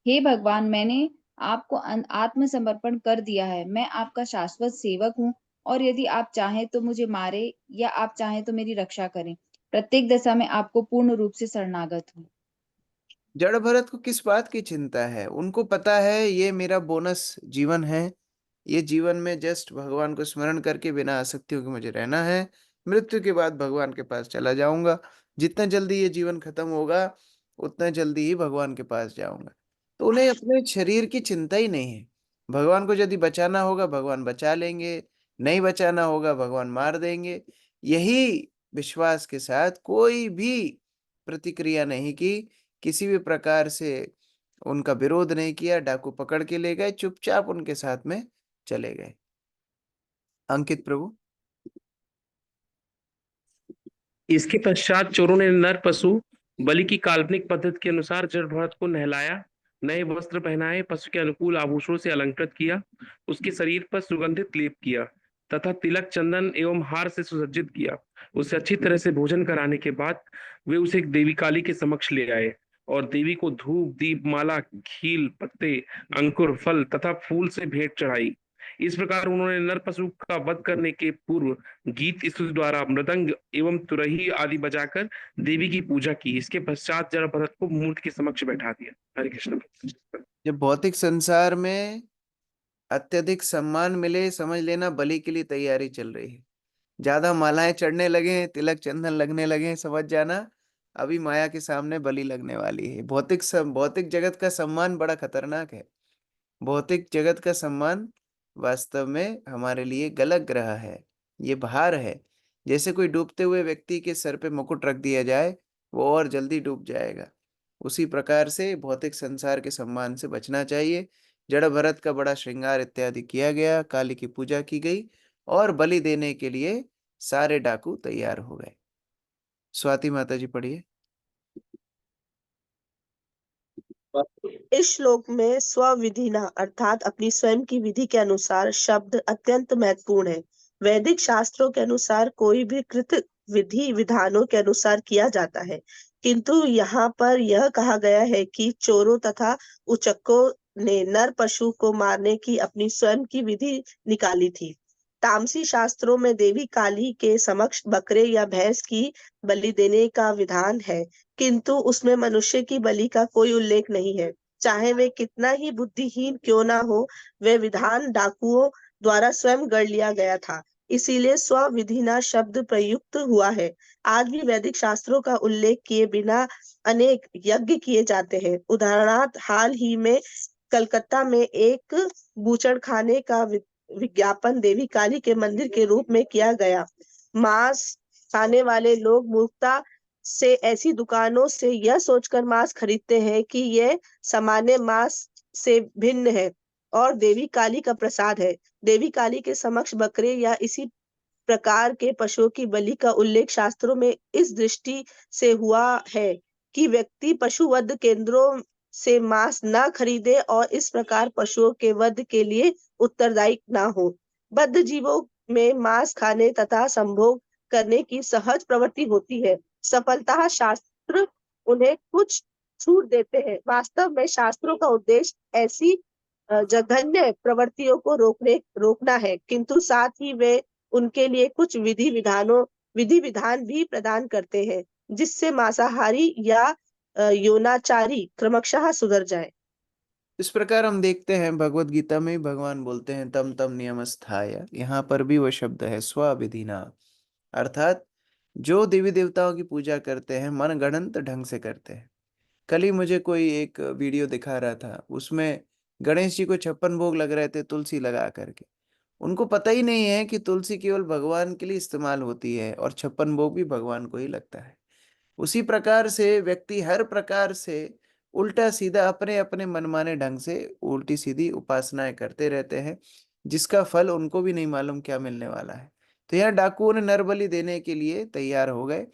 हे भगवान, मैंने आपको आत्मसमर्पण कर दिया है। मैं आपका शाश्वत सेवक हूँ और यदि आप चाहें तो मुझे मारे या आप चाहें तो मेरी रक्षा करें। प्रत्येक दशा में आपको पूर्ण रूप से शरणागत हूँ। जड़ भरत को किस बात की चिंता है? उनको पता है ये मेरा बोनस जीवन है। ये जीवन में जस्ट भगवान को स्मरण करके बिना आसक्तियों के मुझे रहना है। मृत्यु के बाद भगवान के पास चला जाऊंगा। जितना जल्दी ये जीवन खत्म होगा उतना जल्दी ही भगवान के पास जाऊंगा। तो उन्हें अपने शरीर की चिंता ही नहीं है। भगवान को यदि बचाना होगा भगवान बचा लेंगे, नहीं बचाना होगा भगवान मार देंगे। यही विश्वास के साथ कोई भी प्रतिक्रिया नहीं की, किसी भी प्रकार से उनका विरोध नहीं किया। डाकू पकड़ के ले गए, चुपचाप उनके साथ में चले गए। अंकित प्रभु। इसके पश्चात चोरों ने नर पशु बलि की काल्पनिक पद्धति के अनुसार जड़ भरत को नहलाया, नए वस्त्र पहनाए, पशु के अनुकूल आभूषणों से अलंकृत किया, उसके शरीर पर सुगंधित लेप किया तथा तिलक, चंदन एवं हार से सुसज्जित किया। उसे अच्छी तरह से भोजन कराने के बाद वे उसे देवी काली के समक्ष ले आए और देवी को धूप, दीप, माला, खील, पत्ते, अंकुर, फल तथा फूल से भेंट चढ़ाई। इस प्रकार उन्होंने नर पशु का वध करने के पूर्व गीत स्तुति द्वारा मृदंग एवं तुरही आदि बजाकर देवी की पूजा की। इसके पश्चात जड़ भरत को मूर्ति के समक्ष बैठा दिया। हरे कृष्ण। जब भौतिक संसार में अत्यधिक सम्मान मिले, समझ लेना बलि के लिए तैयारी चल रही है। ज्यादा मालाएं चढ़ने लगे, तिलक चंदन लगने लगे, समझ जाना अभी माया के सामने बलि लगने वाली है। भौतिक जगत का सम्मान बड़ा खतरनाक है। भौतिक जगत का सम्मान वास्तव में हमारे लिए गलत ग्रह है, ये भार है। जैसे कोई डूबते हुए व्यक्ति के सर पे मुकुट रख दिया जाए, वो और जल्दी डूब जाएगा। उसी प्रकार से भौतिक संसार के सम्मान से बचना चाहिए। जड़ भरत का बड़ा श्रृंगार इत्यादि किया गया, काली की पूजा की गई और बलि देने के लिए सारे डाकू तैयार हो गए। स्वाति माता जी पढ़िए। इस श्लोक में स्वविधिना अर्थात अपनी स्वयं की विधि के अनुसार शब्द अत्यंत महत्वपूर्ण है। वैदिक शास्त्रों के अनुसार कोई भी कृत विधि विधानों के अनुसार किया जाता है, किंतु यहाँ पर यह कहा गया है कि चोरों तथा उचक्कों ने नर पशु को मारने की अपनी स्वयं की विधि निकाली थी। तामसी शास्त्रों में देवी काली के समक्ष बकरे या भैंस की बलि देने का विधान है, किंतु उसमें मनुष्य की बलि का कोई उल्लेख नहीं है। चाहे वे कितना ही बुद्धिहीन क्यों ना हो, वे विधान डाकुओं द्वारा स्वयं गढ़ लिया गया था, इसीलिए स्वविधिना शब्द प्रयुक्त हुआ है। आज भी वैदिक शास्त्रों का उल्लेख किए बिना अनेक यज्ञ किए जाते हैं। उदाहरणार्थ हाल ही में कलकत्ता में एक बूचड़खाने का विज्ञापन देवी काली के मंदिर के रूप में किया गया। मांस खाने वाले लोग मूर्खता से ऐसी दुकानों से यह सोचकर मांस खरीदते हैं कि यह सामान्य मांस से भिन्न है और देवी काली का प्रसाद है। देवी काली के समक्ष बकरे या इसी प्रकार के पशुओं की बलि का उल्लेख शास्त्रों में इस दृष्टि से हुआ है कि व्यक्ति पशु वध केंद्रों से मांस न खरीदे और इस प्रकार पशुओं के वध के लिए उत्तरदायी न हो। बद्ध जीवों में मांस खाने तथा संभोग करने की सहज प्रवृत्ति होती है। सफलतः शास्त्र उन्हें कुछ छूट देते हैं। वास्तव में शास्त्रों का उद्देश्य ऐसी जघन्य प्रवृत्तियों को रोकना है, किंतु साथ ही वे उनके लिए कुछ विधि विधान भी प्रदान करते हैं, जिससे मांसाहारी या यौनाचारी क्रमशः सुधर जाए। इस प्रकार हम देखते हैं भगवत गीता में भगवान बोलते हैं तम तम नियमस्थाय, यहाँ पर भी वो शब्द है स्वविधिना, अर्थात जो देवी देवताओं की पूजा करते हैं मन गणंत ढंग से करते हैं। कल ही मुझे कोई एक वीडियो दिखा रहा था, उसमें गणेश जी को 56 भोग लग रहे थे तुलसी लगा करके। उनको पता ही नहीं है कि तुलसी केवल भगवान के लिए इस्तेमाल होती है और 56 भोग भी भगवान को ही लगता है। उसी प्रकार से व्यक्ति हर प्रकार से उल्टा सीधा अपने अपने मनमाने ढंग से उल्टी सीधी उपासनाएं करते रहते हैं, जिसका फल उनको भी नहीं मालूम क्या मिलने वाला है। तो यहाँ डाकुओं ने नरबलि देने के लिए तैयार हो गए,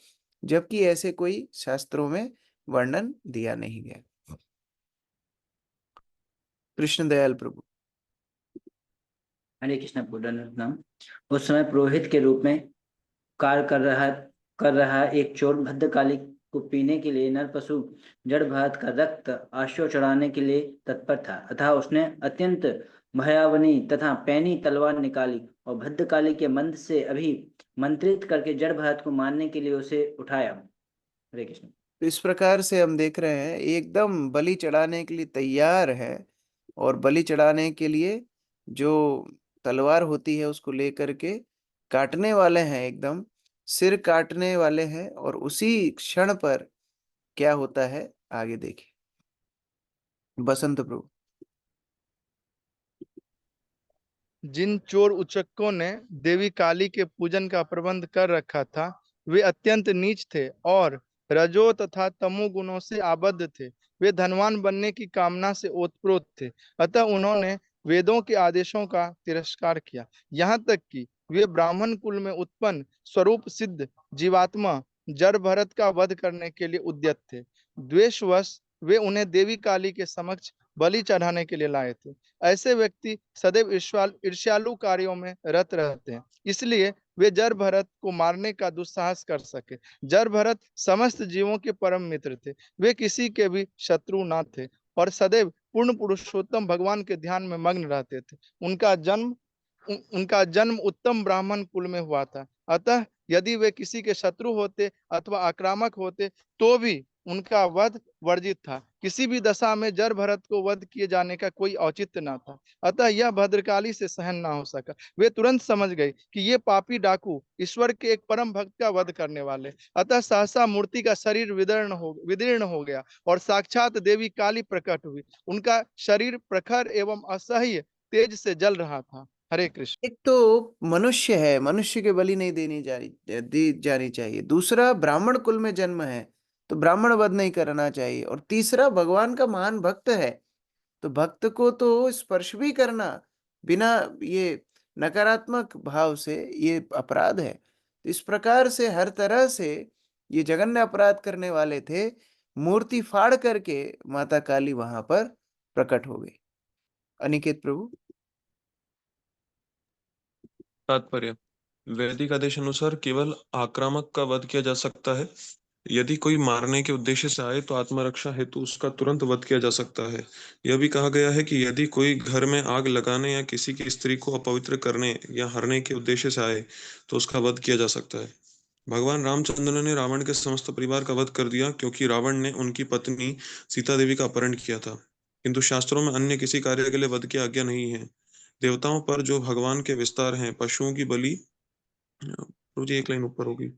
जबकि ऐसे कोई शास्त्रों में वर्णन दिया नहीं गया। कृष्ण दयाल प्रभु। हरे कृष्ण पूर्णानंद। उस समय पुरोहित के रूप में कार्य कर रहा एक चोर भद्रकाली को पीने के लिए नर पशु जड़ भरत का रक्त आश्व चढ़ाने के लिए तत्पर था, अतः उसने अत्यंत भयावनी तथा पैनी तलवार निकाली और भद्रकाली के मंद से मंत्रित करके जड़ भरत को मारने के लिए उसे उठाया। हरे कृष्ण। तो इस प्रकार से हम देख रहे हैं एकदम बलि चढ़ाने के लिए तैयार है, और बलि चढ़ाने के लिए जो तलवार होती है उसको लेकर के काटने वाले हैं, एकदम सिर काटने वाले हैं। और उसी क्षण पर क्या होता है आगे देखिए। बसंत प्रभु। जिन चोर उचक्कों ने देवी काली के पूजन का प्रबंध कर रखा था वे अत्यंत नीच थे और रजो तथा तमो गुणों से आबद्ध थे। वे धनवान बनने की कामना से ओतप्रोत थे, अतः उन्होंने वेदों के आदेशों का तिरस्कार किया, यहाँ तक कि वे ब्राह्मण कुल में उत्पन्न स्वरूप सिद्ध जीवात्मा जड़ भरत का वध करने के लिए उद्यत थे। द्वेषवश वे उन्हें देवी काली के समक्ष बलि चढ़ाने के लिए लाए थे। ऐसे व्यक्ति सदैव ईर्ष्यालु कार्यों में रत रहते हैं, इसलिए वे जड़ भरत को मारने का दुस्साहस कर सके। जड़ भरत समस्त जीवों के परम मित्र थे, वे किसी के भी शत्रु न थे और सदैव पूर्ण पुरुषोत्तम भगवान के ध्यान में मग्न रहते थे। उनका जन्म उत्तम ब्राह्मण कुल में हुआ था, अतः यदि वे किसी के शत्रु होते अथवा आक्रामक होते तो भी उनका वध वर्जित था। किसी भी दशा में जड़ भरत को वध किए जाने का कोई औचित्य न था, अतः यह भद्रकाली से सहन न हो सका। वे तुरंत समझ गए कि ये पापी डाकू ईश्वर के एक परम भक्त का वध करने वाले, अतः सहसा मूर्ति का शरीर विदीर्ण हो गया और साक्षात देवी काली प्रकट हुई। उनका शरीर प्रखर एवं असह्य तेज से जल रहा था। हरे कृष्ण। एक तो मनुष्य है, मनुष्य के बलि नहीं दी जानी चाहिए। दूसरा ब्राह्मण कुल में जन्म है तो ब्राह्मण वध नहीं करना चाहिए। और तीसरा भगवान का महान भक्त है, तो भक्त को तो स्पर्श भी करना बिना ये नकारात्मक भाव से ये अपराध है। तो इस प्रकार से हर तरह से ये जघन्य अपराध करने वाले थे। मूर्ति फाड़ करके माता काली वहां पर प्रकट हो गई। अनिकेत प्रभु। तात्पर्य: वैदिक आदेश अनुसार केवल आक्रामक का वध किया जा सकता है। यदि कोई मारने के उद्देश्य से आए तो आत्मरक्षा हेतु उसका तुरंत वध किया जा सकता है। यह भी कहा गया है कि यदि कोई घर में आग लगाने या किसी की स्त्री को अपवित्र करने या हरने के उद्देश्य से आए तो उसका वध किया जा सकता है। भगवान रामचंद्र ने रावण के समस्त परिवार का वध कर दिया क्योंकि रावण ने उनकी पत्नी सीता देवी का अपहरण किया था, किंतु शास्त्रों में अन्य किसी कार्य के लिए वध की आज्ञा नहीं है। देवताओं पर जो भगवान के विस्तार हैं, पशुओं की बलि, मुझे एक लाइन ऊपर होगी,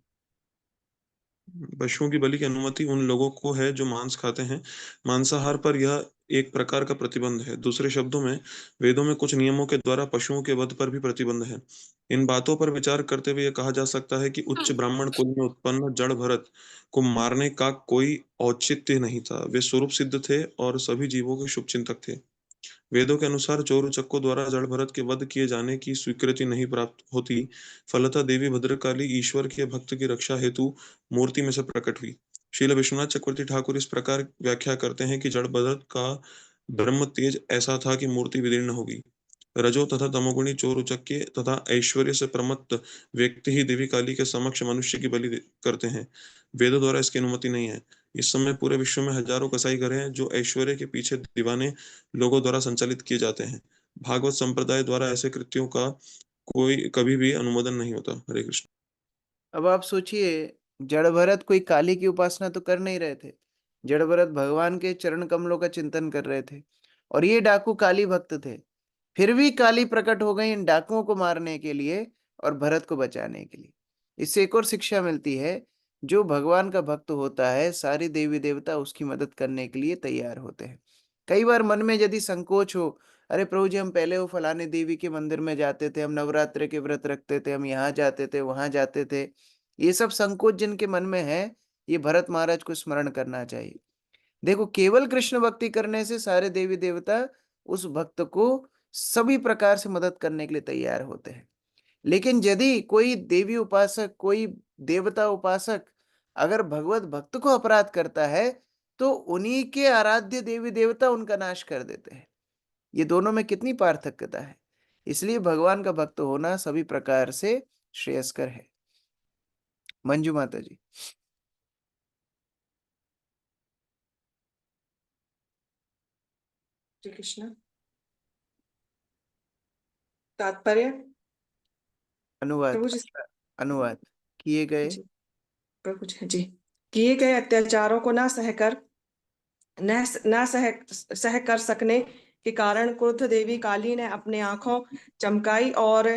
पशुओं की बलि की अनुमति उन लोगों को है जो मांस खाते हैं। मांसाहार पर यह एक प्रकार का प्रतिबंध है। दूसरे शब्दों में वेदों में कुछ नियमों के द्वारा पशुओं के वध पर भी प्रतिबंध है। इन बातों पर विचार करते हुए यह कहा जा सकता है कि उच्च ब्राह्मण कुल में उत्पन्न जड़ भरत को मारने का कोई औचित्य नहीं था। वे स्वरूप सिद्ध थे और सभी जीवों के शुभचिंतक थे। वेदों के अनुसार चोर उचक्कों द्वारा जड़ भरत के वध किए जाने की स्वीकृति नहीं प्राप्त होती। फलतः देवी भद्रकाली ईश्वर के भक्त की रक्षा हेतु मूर्ति में से प्रकट हुई। श्रील विश्वनाथ चक्रवर्ती ठाकुर इस प्रकार व्याख्या करते हैं कि जड़ भरत का ब्रह्म तेज ऐसा था कि मूर्ति विदीर्ण होगी। रजो तथा तमोगुणी चोर उचक्के तथा ऐश्वर्य से प्रमत्त व्यक्ति ही देवी काली के समक्ष मनुष्य की बलि करते हैं। वेदों द्वारा इसकी अनुमति नहीं है। इस समय पूरे विश्व में हजारों कसाई घर हैं जो ऐश्वर्य के पीछे दीवाने लोगों द्वारा संचालित किए जाते हैं। भागवत संप्रदाय द्वारा ऐसे कृत्यों का कोई कभी भी अनुमोदन नहीं होता। हरे कृष्ण। अब आप सोचिए, जड़ भरत कोई काली की उपासना तो कर नहीं रहे थे। जड़ भरत भगवान के चरण कमलों का चिंतन कर रहे थे, और ये डाकू काली भक्त थे। फिर भी काली प्रकट हो गई इन डाकुओं को मारने के लिए और भरत को बचाने के लिए। इससे एक और शिक्षा मिलती है, जो भगवान का भक्त होता है, सारी देवी देवता उसकी मदद करने के लिए तैयार होते हैं। कई बार मन में यदि संकोच हो, अरे प्रभु जी, हम पहले वो फलाने देवी के मंदिर में जाते थे, हम नवरात्र के व्रत रखते थे, हम यहाँ जाते थे, वहां जाते थे, ये सब संकोच जिनके मन में है, ये भरत महाराज को स्मरण करना चाहिए। देखो, केवल कृष्ण भक्ति करने से सारे देवी देवता उस भक्त को सभी प्रकार से मदद करने के लिए तैयार होते हैं। लेकिन यदि कोई देवी उपासक, कोई देवता उपासक अगर भगवत भक्त को अपराध करता है, तो उन्हीं के आराध्य देवी देवता उनका नाश कर देते हैं। ये दोनों में कितनी पार्थक्यता है। इसलिए भगवान का भक्त होना सभी प्रकार से श्रेयस्कर है। मंजू माता जी। श्री कृष्ण। तात्पर्य अनुवाद प्रभु जी। अनुवाद किए गए जी प्रभु जी। जी, किए गए अत्याचारों को न सह कर सकने के कारण क्रुद्ध देवी काली ने अपनी आंखों चमकाई और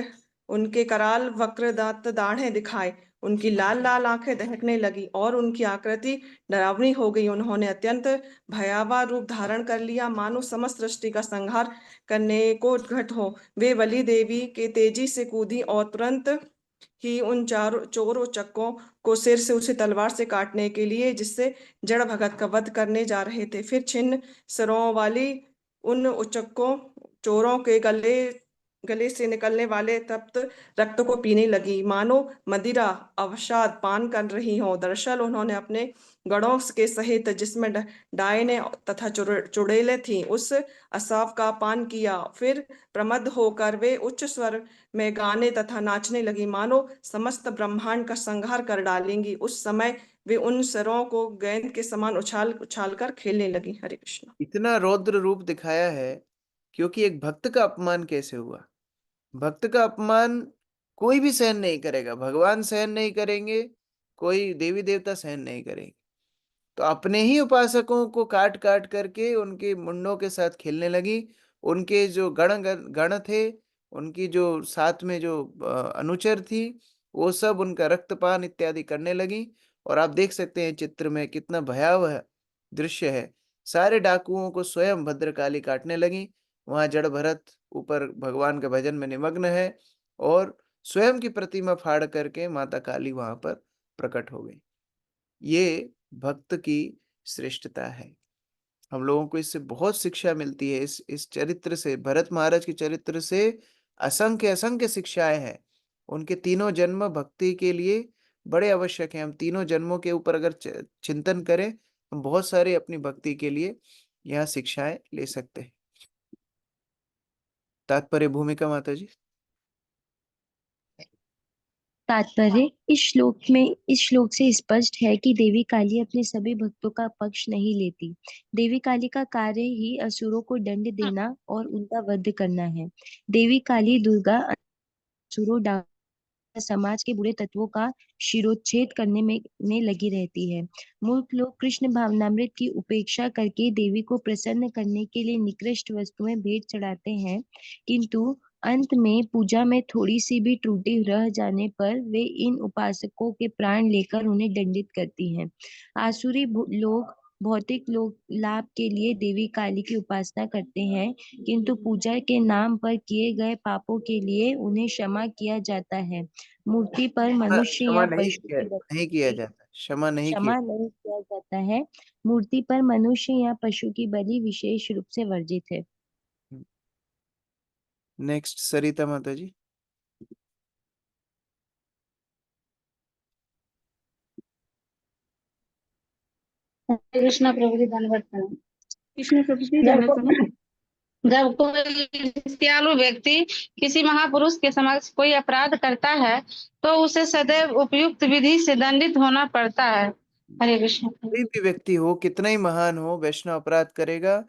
उनके कराल वक्र दांत दाढ़ें दिखाए। उनकी लाल लाल आंखें दहकने लगी और उनकी आकृति डरावनी हो गई। उन्होंने अत्यंत भयावह रूप धारण कर लिया, मानो समस्त सृष्टि का संहार करने को घट हो। वे बलि देवी के तेजी से कूदी और तुरंत ही उन चोर उचक्कों को सिर से उसे तलवार से काटने के लिए जिससे जड़ भगत का वध करने जा रहे थे। फिर छिन्न सिरों वाली उन उचक्कों चोरों के गले से निकलने वाले तप्त रक्त को पीने लगी, मानो मदिरा अवसाद पान कर रही हो। दरअसल उन्होंने अपने गढ़ों के सहित, जिसमें डायने तथा चुड़ैलें थीं, उस असाव का पान किया। फिर प्रमद होकर वे उच्च स्वर में गाने तथा नाचने लगी, मानो समस्त ब्रह्मांड का संहार कर डालेंगी। उस समय वे उन सिरों को गेंद के समान उछाल उछाल कर खेलने लगी। हरे कृष्ण। इतना रौद्र रूप दिखाया है क्योंकि एक भक्त का अपमान कैसे हुआ। भक्त का अपमान कोई भी सहन नहीं करेगा, भगवान सहन नहीं करेंगे, कोई देवी देवता सहन नहीं करेंगे। तो अपने ही उपासकों को काट काट करके उनके मुंडों के साथ खेलने लगी। उनके जो गण थे, उनकी जो साथ में जो अनुचर थी, वो सब उनका रक्तपान इत्यादि करने लगी। और आप देख सकते हैं चित्र में कितना भयावह दृश्य है। सारे डाकुओं को स्वयं भद्रकाली काटने लगी। वहां जड़ भरत ऊपर भगवान के भजन में निमग्न है और स्वयं की प्रतिमा फाड़ करके माता काली वहां पर प्रकट हो गई। ये भक्त की श्रेष्ठता है। हम लोगों को इससे बहुत शिक्षा मिलती है। इस चरित्र से, भरत महाराज के चरित्र से असंख्य असंख्य शिक्षाएं हैं। उनके तीनों जन्म भक्ति के लिए बड़े आवश्यक हैं। हम तीनों जन्मों के ऊपर अगर चिंतन करें, हम बहुत सारे अपनी भक्ति के लिए यहाँ शिक्षाएं ले सकते हैं। तात्पर्य भूमिका माता जी। तात्पर्य इस श्लोक से स्पष्ट है कि देवी काली अपने सभी भक्तों का पक्ष नहीं लेती। देवी काली का कार्य ही असुरों को दंड देना और उनका वध करना है। देवी काली दुर्गा असुरों समाज के बुरे तत्वों का शिरोच्छेद करने में लगी रहती है। मूर्ख लोग कृष्ण भावनामृत की उपेक्षा करके देवी को प्रसन्न करने के लिए निकृष्ट वस्तुएं भेंट चढ़ाते हैं, किंतु अंत में पूजा में थोड़ी सी भी त्रुटि रह जाने पर वे इन उपासकों के प्राण लेकर उन्हें दंडित करती हैं। आसुरी लोग भौतिक लाभ के लिए देवी काली की उपासना करते हैं, किंतु पूजा के नाम पर किए गए पापों के लिए उन्हें क्षमा किया जाता है। मूर्ति पर मनुष्य क्षमा या नहीं पशु किया की नहीं किया जाता, क्षमा नहीं किया। क्षमा नहीं किया जाता है। मूर्ति पर मनुष्य या पशु की बलि विशेष रूप से वर्जित है। नेक्स्ट सरिता माता जी। कृष्ण प्रभु जी धन्यवाद। कृष्ण प्रभु जी जब कोई दयालु व्यक्ति किसी महापुरुष के समक्ष कोई अपराध करता है तो उसे सदैव उपयुक्त विधि से दंडित होना पड़ता है। हरे कृष्ण। कोई भी व्यक्ति हो, कितना ही महान हो, वैष्णव अपराध करेगा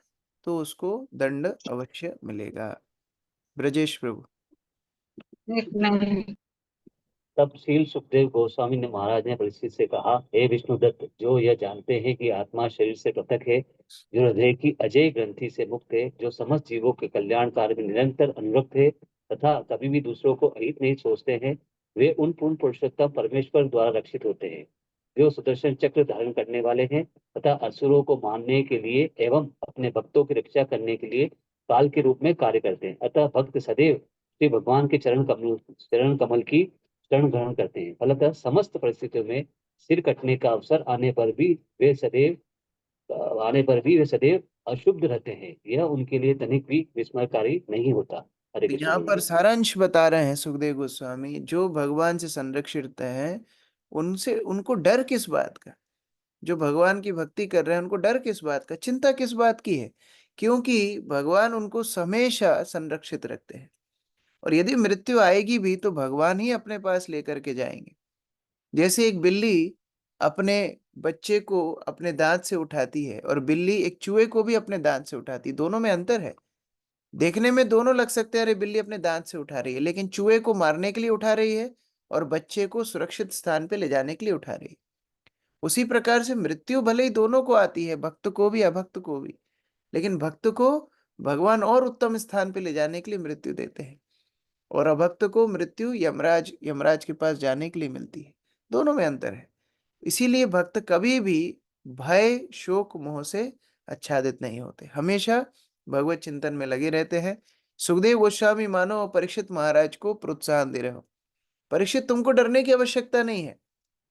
तो उसको दंड अवश्य मिलेगा। ब्रजेश प्रभु। तब शील सुखदेव गोस्वामी ने महाराज ने परीक्षित से कहा, हे विष्णुदत्त, जो यह जानते हैं कि आत्मा शरीर से पृथक है, जो हृदय की अजय ग्रंथि से मुक्त है, जो समस्त जीवों के कल्याण कार्य में निरंतर अनुरक्त है तथा कभी भी दूसरों को अहित नहीं सोचते हैं, वे उन पूर्ण पुरुषोत्तम परमेश्वर द्वारा रक्षित होते हैं, जो सुदर्शन चक्र धारण करने वाले हैं तथा असुरों को मारने के लिए एवं अपने भक्तों की रक्षा करने के लिए काल के रूप में कार्य करते हैं। अतः भक्त सदैव श्री भगवान के चरण कमल की शरण ग्रहण करते हैं। फलतः समस्त परिस्थितियों में सिर कटने का अवसर आने पर भी वे सदैव अशुद्ध रहते हैं। यह उनके लिए तनिक भी विस्मयकारी नहीं होता। हरे कृष्ण यहाँ प्रभु पर जी। सारांश बता रहे हैं सुखदेव गोस्वामी, जो भगवान से संरक्षित हैं उनसे उनको डर किस बात का? जो भगवान की भक्ति कर रहे हैं उनको डर किस बात का, चिंता किस बात की है? क्योंकि भगवान उनको हमेशा संरक्षित रखते हैं, और यदि मृत्यु आएगी भी तो भगवान ही अपने पास लेकर के जाएंगे। जैसे एक बिल्ली अपने बच्चे को अपने दांत से उठाती है और बिल्ली एक चूहे को भी अपने दांत से उठाती है, दोनों में अंतर है। देखने में दोनों लग सकते हैं अरे बिल्ली अपने दांत से उठा रही है, लेकिन चूहे को मारने के लिए उठा रही है और बच्चे को सुरक्षित स्थान पे ले जाने के लिए उठा रही है। उसी प्रकार से मृत्यु भले ही दोनों को आती है, भक्त को भी अभक्त को भी, लेकिन भक्त को भगवान और उत्तम स्थान पे ले जाने के लिए मृत्यु देते हैं, और अभक्त को मृत्यु यमराज के पास जाने के लिए मिलती है। दोनों में अंतर है। इसीलिए भक्त कभी भी भय शोक मोह से आच्छादित नहीं होते, हमेशा भगवत चिंतन में लगे रहते हैं। सुखदेव गोस्वामी मानो और परीक्षित महाराज को प्रोत्साहन दे रहे हो, परीक्षित तुमको डरने की आवश्यकता नहीं है,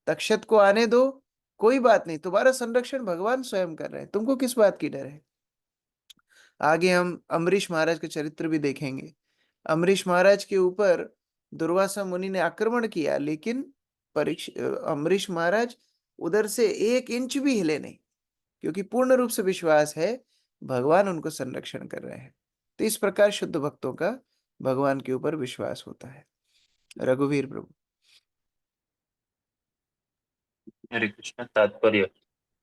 तक्षत को आने दो, कोई बात नहीं, तुम्हारा संरक्षण भगवान स्वयं कर रहे हैं, तुमको किस बात की डर है। आगे हम अम्बरीश महाराज का चरित्र भी देखेंगे। अम्बरीश महाराज के ऊपर दुर्वासा मुनि ने आक्रमण किया, लेकिन अम्बरीश महाराज उधर से 1 इंच भी हिले नहीं, क्योंकि पूर्ण रूप से विश्वास है भगवान उनको संरक्षण कर रहे हैं। तो इस प्रकार शुद्ध भक्तों का भगवान के ऊपर विश्वास होता है। रघुवीर प्रभु। हरे कृष्ण। तात्पर्य।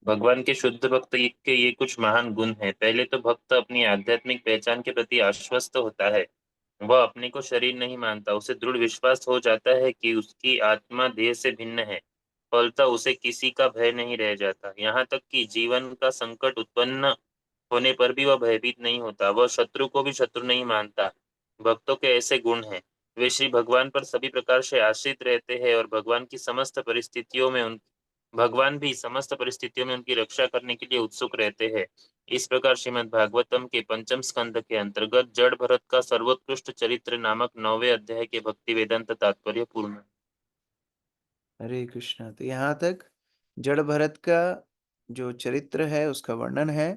भगवान के शुद्ध भक्त के ये कुछ महान गुण हैं। पहले तो भक्त अपनी आध्यात्मिक पहचान के प्रति आश्वस्त होता है, वह अपने को शरीर नहीं मानता, उसे दृढ़ विश्वास हो जाता है कि उसकी आत्मा देह से भिन्न है, फलतः उसे किसी का भय नहीं रह जाता। यहाँ तक कि जीवन का संकट उत्पन्न होने पर भी वह भयभीत नहीं होता, वह शत्रु को भी शत्रु नहीं मानता। भक्तों के ऐसे गुण हैं, वे श्री भगवान पर सभी प्रकार से आश्रित रहते हैं और भगवान भी समस्त परिस्थितियों में उनकी रक्षा करने के लिए उत्सुक रहते हैं। इस प्रकार श्रीमद् भागवतम के 5म स्कंद के अंतर्गत जड़ भरत का सर्वोत्कृष्ट चरित्र नामक 9वें अध्याय के भक्ति वेदांत तात्पर्य पूर्ण। हरे कृष्णा। तो यहाँ तक जड़ भरत का जो चरित्र है उसका वर्णन है।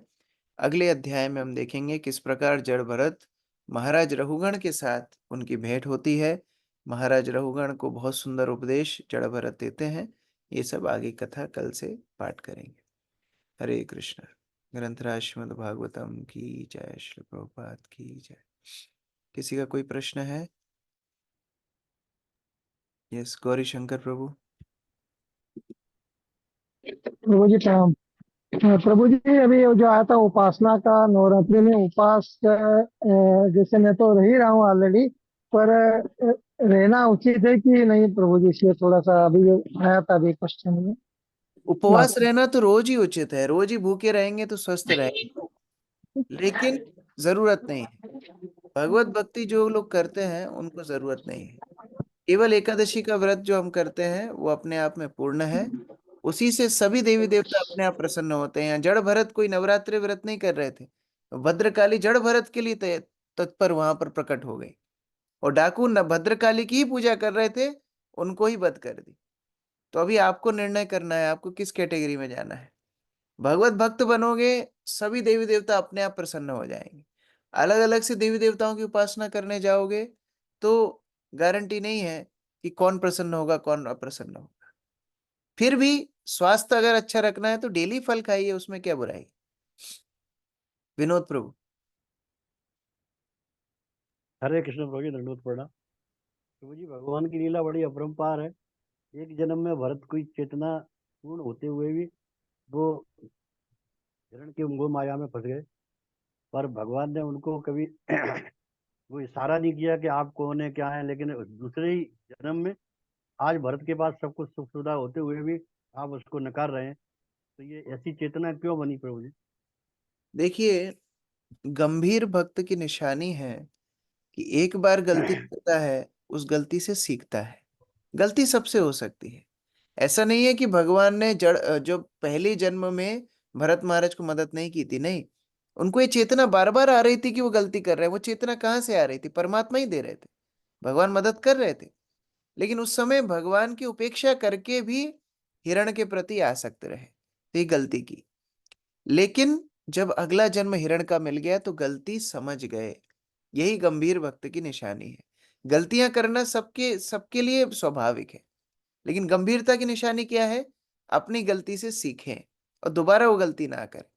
अगले अध्याय में हम देखेंगे किस प्रकार जड़ भरत महाराज रघुगण के साथ उनकी भेंट होती है। महाराज रघुगण को बहुत सुंदर उपदेश जड़ भरत देते हैं। ये सब आगे कथा कल से पाठ करेंगे। हरे कृष्ण। ग्रंथराज श्रीमद् भागवतम की जय, श्री प्रभुपाद की जय। किसी का कोई प्रश्न है? यस, गौरी शंकर प्रभु। प्रभु जी प्रणाम। प्रभु जी, अभी जो आया था उपासना का, नवरात्रि में उपवास जैसे मैं तो रह ही रहा हूँ ऑलरेडी, पर रहना उचित है कि नहीं प्रभु जी? इसलिए थोड़ा सा अभी जो आया था अभी क्वेश्चन में। उपवास रहना तो रोज ही उचित है, रोज ही भूखे रहेंगे तो स्वस्थ रहेंगे, लेकिन जरूरत नहीं है। भगवत भक्ति जो लोग करते हैं उनको जरूरत नहीं है। केवल एकादशी का व्रत जो हम करते हैं वो अपने आप में पूर्ण है, उसी से सभी देवी देवता अपने आप प्रसन्न होते हैं। जड़ भरत कोई नवरात्रि व्रत नहीं कर रहे थे, भद्रकाली जड़ भरत के लिए तत्पर वहां पर प्रकट हो गई, और डाकू न भद्रकाली की ही पूजा कर रहे थे, उनको ही वध कर दी। तो अभी आपको निर्णय करना है आपको किस कैटेगरी में जाना है। भगवत भक्त बनोगे, सभी देवी देवता अपने आप प्रसन्न हो जाएंगे। अलग अलग से देवी देवताओं की उपासना करने जाओगे तो गारंटी नहीं है कि कौन प्रसन्न होगा कौन अप्रसन्न होगा। फिर भी स्वास्थ्य अगर अच्छा रखना है तो डेली फल खाइए, उसमें क्या बुराई। विनोद प्रभु। हरे कृष्ण प्रभु जी, दंडवत प्रणाम। प्रभु जी, भगवान की लीला बड़ी अपरंपार है। एक जन्म में भरत की चेतना पूर्ण होते हुए भी वो हिरण की मोह माया में फंस गए, पर भगवान ने उनको कभी वो इशारा नहीं किया कि आप कौन है क्या है, लेकिन दूसरे ही जन्म में आज भरत के पास सब कुछ सुख सुविधा होते हुए भी आप उसको नकार रहे हैं, तो ये ऐसी चेतना क्यों बनी प्रभु जी? देखिए, गंभीर भक्त की निशानी है कि एक बार गलती करता है, उस गलती से सीखता है। गलती सबसे हो सकती है। ऐसा नहीं है कि भगवान ने जो पहले जन्म में भरत महाराज को मदद नहीं की थी, नहीं। उनको ये चेतना बार बार आ रही थी कि वो गलती कर रहे हैं। वो चेतना कहाँ से आ रही थी? परमात्मा ही दे रहे थे, भगवान मदद कर रहे थे। लेकिन उस समय भगवान की उपेक्षा करके भी हिरण के प्रति आसक्त रहे, तो ये गलती की। लेकिन जब अगला जन्म हिरण का मिल गया तो गलती समझ गए। यही गंभीर भक्त की निशानी है। गलतियां करना सबके सबके लिए स्वाभाविक है, लेकिन गंभीरता की निशानी क्या है? अपनी गलती से सीखें और दोबारा वो गलती ना करें।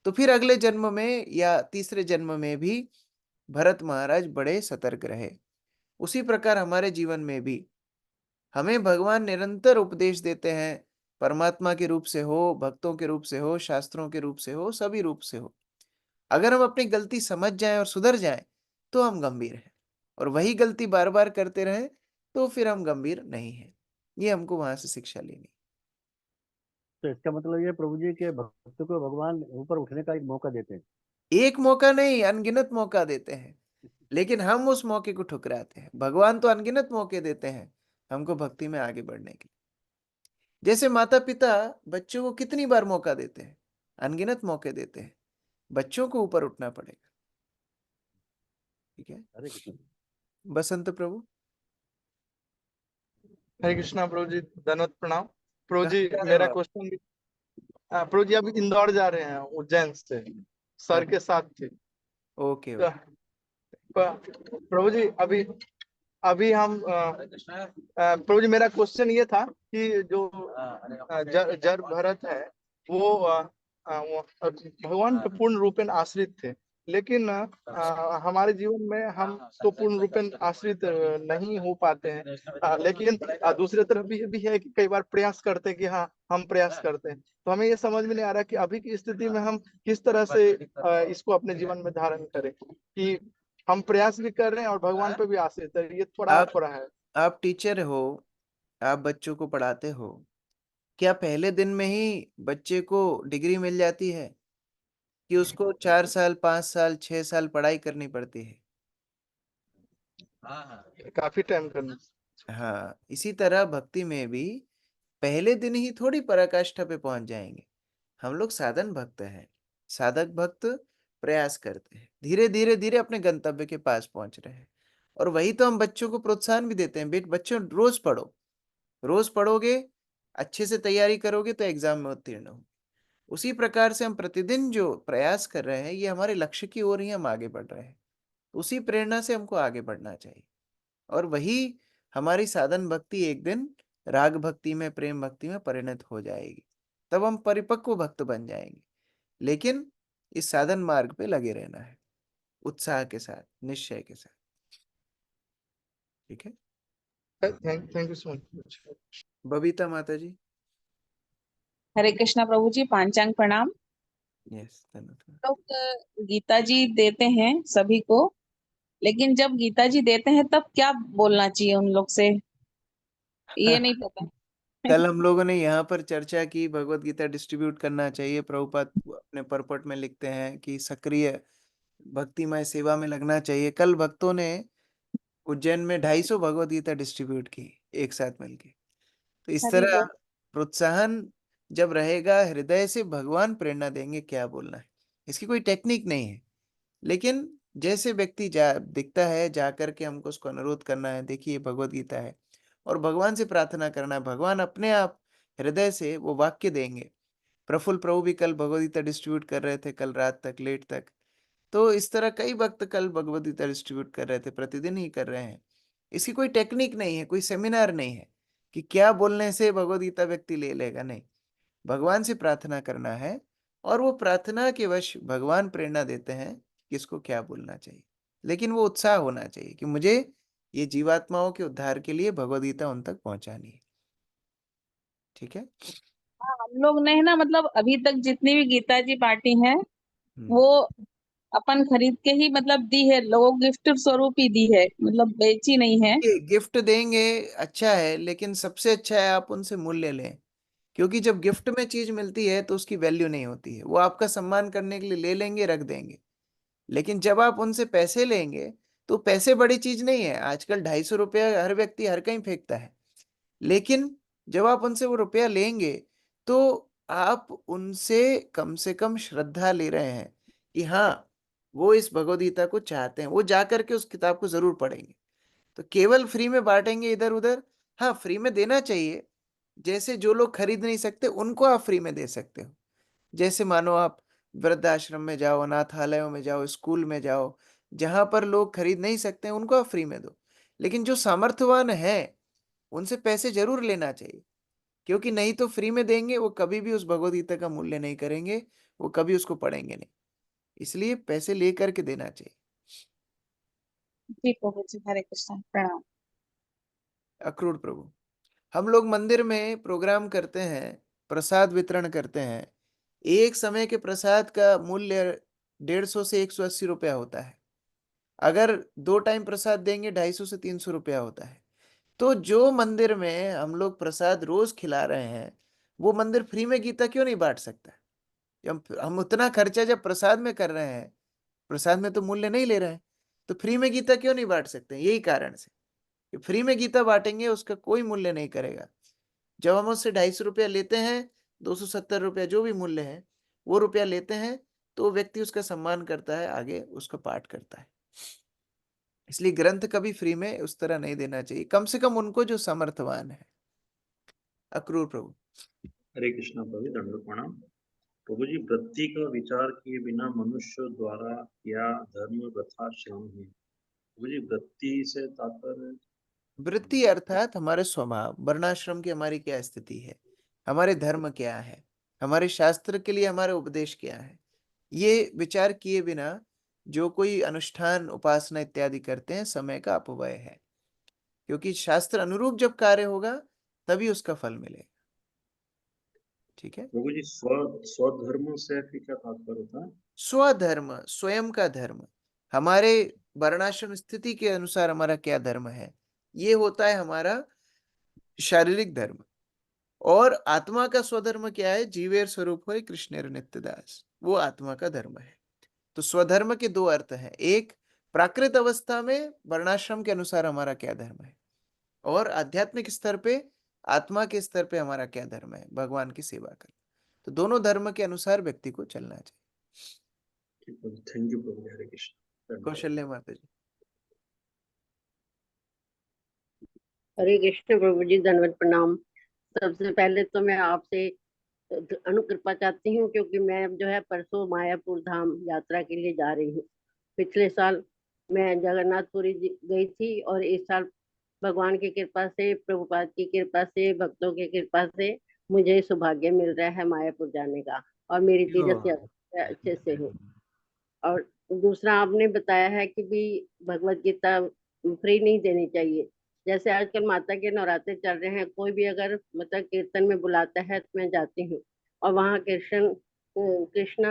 तो फिर अगले जन्म में या तीसरे जन्म में भी भरत महाराज बड़े सतर्क रहे। उसी प्रकार हमारे जीवन में भी हमें भगवान निरंतर उपदेश देते हैं, परमात्मा के रूप से हो, भक्तों के रूप से हो, शास्त्रों के रूप से हो, सभी रूप से हो। अगर हम अपनी गलती समझ जाएं और सुधर जाएं तो हम गंभीर हैं, और वही गलती बार बार करते रहें तो फिर हम गंभीर नहीं हैं। ये हमको वहां से शिक्षा लेनी। तो इसका मतलब ये प्रभु जी के भक्त को भगवान ऊपर उठने का एक मौका देते हैं। एक मौका नहीं, अनगिनत मौका देते हैं, लेकिन हम उस मौके को ठुकराते हैं। भगवान तो अनगिनत मौके देते हैं हमको भक्ति में आगे बढ़ने के लिए। जैसे माता पिता बच्चों को कितनी बार मौका देते हैं? अनगिनत मौके देते हैं। बच्चों को ऊपर उठना पड़ेगा। ठीक है, हरे कृष्ण। बसंत प्रभु। हरे कृष्णा प्रभु जी, धन्यवाद, प्रणाम प्रभु कहाँ जी। जा रहे हो मेरा आप? क्वेश्चन प्रभु जी, अभी इंदौर जा रहे हैं उज्जैन से, सर के साथ थे। ओके तो, प्रभु जी अभी अभी हम प्रभु जी, मेरा क्वेश्चन ये था कि जो जड़ भरत है वो भगवान पे पूर्ण रूपेण आश्रित थे, लेकिन हमारे जीवन में हम तो पूर्ण रूपेण आश्रित नहीं हो पाते हैं। लेकिन दूसरी तरफ भी है कि कई बार प्रयास करते हैं कि हाँ हम प्रयास करते हैं। तो हमें ये समझ में नहीं आ रहा कि अभी की स्थिति में हम किस तरह से इसको अपने जीवन में धारण करें कि हम प्रयास भी कर रहे हैं और भगवान पे भी आश्रित है। ये थोड़ा है। आप टीचर हो, आप बच्चों को पढ़ाते हो, क्या पहले दिन में ही बच्चे को डिग्री मिल जाती है कि उसको 4 साल 5 साल 6 साल पढ़ाई करनी पड़ती है? काफी टाइम करना। हाँ, इसी तरह भक्ति में भी पहले दिन ही थोड़ी पराकाष्ठा पे पहुंच जाएंगे। हम लोग साधन भक्त हैं। साधक भक्त प्रयास करते हैं, धीरे धीरे धीरे अपने गंतव्य के पास पहुंच रहे हैं। और वही तो हम बच्चों को प्रोत्साहन भी देते हैं, बच्चों रोज पढ़ो। रोज पढ़ोगे, अच्छे से तैयारी करोगे तो एग्जाम में उत्तीर्ण हो। उसी प्रकार से हम प्रतिदिन जो प्रयास कर रहे हैं, ये हमारे लक्ष्य की ओर ही हम आगे बढ़ रहे हैं। उसी प्रेरणा से हमको आगे बढ़ना चाहिए। और वही हमारी साधन भक्ति एक दिन राग भक्ति में, प्रेम भक्ति में परिणत हो जाएगी। तब हम परिपक्व भक्त बन जाएंगे। लेकिन इस साधन मार्ग पे लगे रहना है, उत्साह के साथ, निश्चय के साथ। ठीक है, thank you so much. Babita माता जी। हरे कृष्णा प्रभु जी, पांचांग प्रणाम। यस, धन्यवाद। लोग गीता जी देते हैं सभी को, लेकिन जब गीता जी देते हैं तब क्या बोलना चाहिए उन लोग से, ये नहीं पता। कल हम लोगों ने यहाँ पर चर्चा की, भगवत गीता डिस्ट्रीब्यूट करना चाहिए। प्रभुपाद अपने परपट में लिखते हैं कि सक्रिय भक्तिमय सेवा में लगना चाहिए। कल भक्तों ने उज्जैन में 250 भगवत गीता डिस्ट्रीब्यूट की एक साथ मिलके। तो इस हरि तरह बोल। प्रोत्साहन जब रहेगा, हृदय से भगवान प्रेरणा देंगे क्या बोलना है। इसकी कोई टेक्निक नहीं है, लेकिन जैसे व्यक्ति दिखता है, जा करके हमको उसको अनुरोध करना है, देखिए भगवत गीता है, और भगवान से प्रार्थना करना है। भगवान अपने आप हृदय से वो वाक्य देंगे। प्रफुल्ल प्रभु भी कल भगवत गीता डिस्ट्रीब्यूट कर रहे थे, कल रात तक, लेट तक। तो इस तरह कई भक्त कल भगवत गीता डिस्ट्रीब्यूट कर रहे थे, प्रतिदिन ही कर रहे हैं। इसकी कोई टेक्निक नहीं है, कोई सेमिनार नहीं है कि क्या बोलने से भगवत गीता व्यक्ति ले लेगा। नहीं, भगवान से प्रार्थना करना है, और वो प्रार्थना के वश भगवान प्रेरणा देते हैं किसको क्या बोलना चाहिए। लेकिन वो उत्साह होना चाहिए कि मुझे ये जीवात्माओं के उद्धार के लिए भगवत गीता उन तक पहुंचानी है। ठीक है, हाँ, हम लोग ने है ना, मतलब अभी तक जितनी भी गीता जी बांटी है वो अपन खरीद के ही मतलब दी है, लोगों गिफ्ट स्वरूप ही दी है, मतलब बेची नहीं है। गिफ्ट देंगे अच्छा है, लेकिन सबसे अच्छा है आप उनसे मूल्य लें। क्योंकि जब गिफ्ट में चीज मिलती है तो उसकी वैल्यू नहीं होती है, वो आपका सम्मान करने के लिए ले लेंगे, रख देंगे। लेकिन जब आप उनसे पैसे लेंगे तो पैसे बड़ी चीज नहीं है, आजकल 250 रुपया हर व्यक्ति हर कहीं फेंकता है। लेकिन जब आप उनसे वो रुपया लेंगे तो आप उनसे कम से कम श्रद्धा ले रहे हैं कि हाँ, वो इस भगवद गीता को चाहते हैं, वो जा करके उस किताब को जरूर पढ़ेंगे। तो केवल फ्री में बांटेंगे इधर उधर, हाँ फ्री में देना चाहिए। जैसे जो लोग खरीद नहीं सकते उनको आप फ्री में दे सकते हो। जैसे मानो आप वृद्धाश्रम में जाओ, अनाथालयों में जाओ, स्कूल में जाओ, जहां पर लोग खरीद नहीं सकते हैं उनको आप फ्री में दो। लेकिन जो सामर्थ्यवान है उनसे पैसे जरूर लेना चाहिए, क्योंकि नहीं तो फ्री में देंगे वो कभी भी उस भगवद गीता का मूल्य नहीं करेंगे, वो कभी उसको पढ़ेंगे नहीं। इसलिए पैसे लेकर के देना चाहिए। जी प्रभु जी, हरे कृष्ण, प्रणाम। अक्रूर प्रभु, हम लोग मंदिर में प्रोग्राम करते हैं, प्रसाद वितरण करते हैं। एक समय के प्रसाद का मूल्य 150 से 180 रुपया होता है। अगर 2 टाइम प्रसाद देंगे 250 से 300 रुपया होता है। तो जो मंदिर में हम लोग प्रसाद रोज खिला रहे हैं, वो मंदिर फ्री में गीता क्यों नहीं बांट सकता? हम उतना खर्चा जब प्रसाद में कर रहे हैं, प्रसाद में तो मूल्य नहीं ले रहे हैं, तो फ्री में गीता क्यों नहीं बांट सकते? यही कारण से कि फ्री में गीता बांटेंगे उसका कोई मूल्य नहीं करेगा। जब हम उससे 250 रुपया लेते हैं, 270 रुपया जो भी मूल्य है वो रुपया लेते हैं, तो व्यक्ति उसका सम्मान करता है, आगे उसका पाठ करता है। इसलिए ग्रंथ कभी फ्री में उस तरह नहीं देना चाहिए, कम से कम उनको जो समर्थवान है। अक्रूर प्रभु, हरे कृष्णा प्रभु, दंडवत प्रणाम। प्रभु जी, वृत्ति का विचार किए बिना मनुष्य द्वारा क्या धर्म प्रथा श्रम है? प्रभु जी, वृत्ति से तात्पर्य? वृत्ति अर्थात हमारे स्वभाव, वर्णाश्रम की हमारी क्या स्थिति है, हमारे धर्म क्या है, हमारे शास्त्र के लिए हमारे उपदेश क्या है, ये विचार किए बिना जो कोई अनुष्ठान उपासना इत्यादि करते हैं, समय का अपव्यय है। क्योंकि शास्त्र अनुरूप जब कार्य होगा तभी उसका फल मिलेगा। ठीक है प्रभु जी, स्वधर्म से फिर क्या तात्पर्य होता है? स्वधर्म, स्वयं का धर्म, हमारे वर्णाश्रम स्थिति के अनुसार हमारा क्या धर्म है, ये होता है हमारा शारीरिक धर्म। और आत्मा का स्वधर्म क्या है? जीवेर स्वरूप हो कृष्णेर नित्यदास, वो आत्मा का धर्म है। तो स्वधर्म के दो अर्थ हैं, एक प्राकृत अवस्था में वर्णाश्रम के अनुसार हमारा क्या धर्म है, और आध्यात्मिक स्तर पे, आत्मा के स्तर पे हमारा क्या धर्म है, भगवान की सेवा करना। तो दोनों धर्म के अनुसार व्यक्ति को चलना चाहिए। थैंक यू प्रभु, हरे कृष्ण। कौशल्य माता जी। हरे कृष्ण प्रभु जी, धन्यवाद, प्रणाम। सबसे पहले तो मैं आपसे अनुकृपा चाहती हूँ, क्योंकि मैं जो है परसों मायापुर धाम यात्रा के लिए जा रही हूँ। पिछले साल मैं जगन्नाथपुरी गई थी, और इस साल भगवान की कृपा से, प्रभुपाद की कृपा से, भक्तों की कृपा से मुझे सौभाग्य मिल रहा है मायापुर जाने का, और मेरी तीर्थ यात्रा अच्छे से हो। और दूसरा, आपने बताया है कि भी भगवत गीता फ्री नहीं देनी चाहिए। जैसे आजकल माता के नवरात्रे चल रहे हैं, कोई भी अगर मतलब कीर्तन में बुलाता है तो मैं जाती हूँ, और वहाँ कृष्णा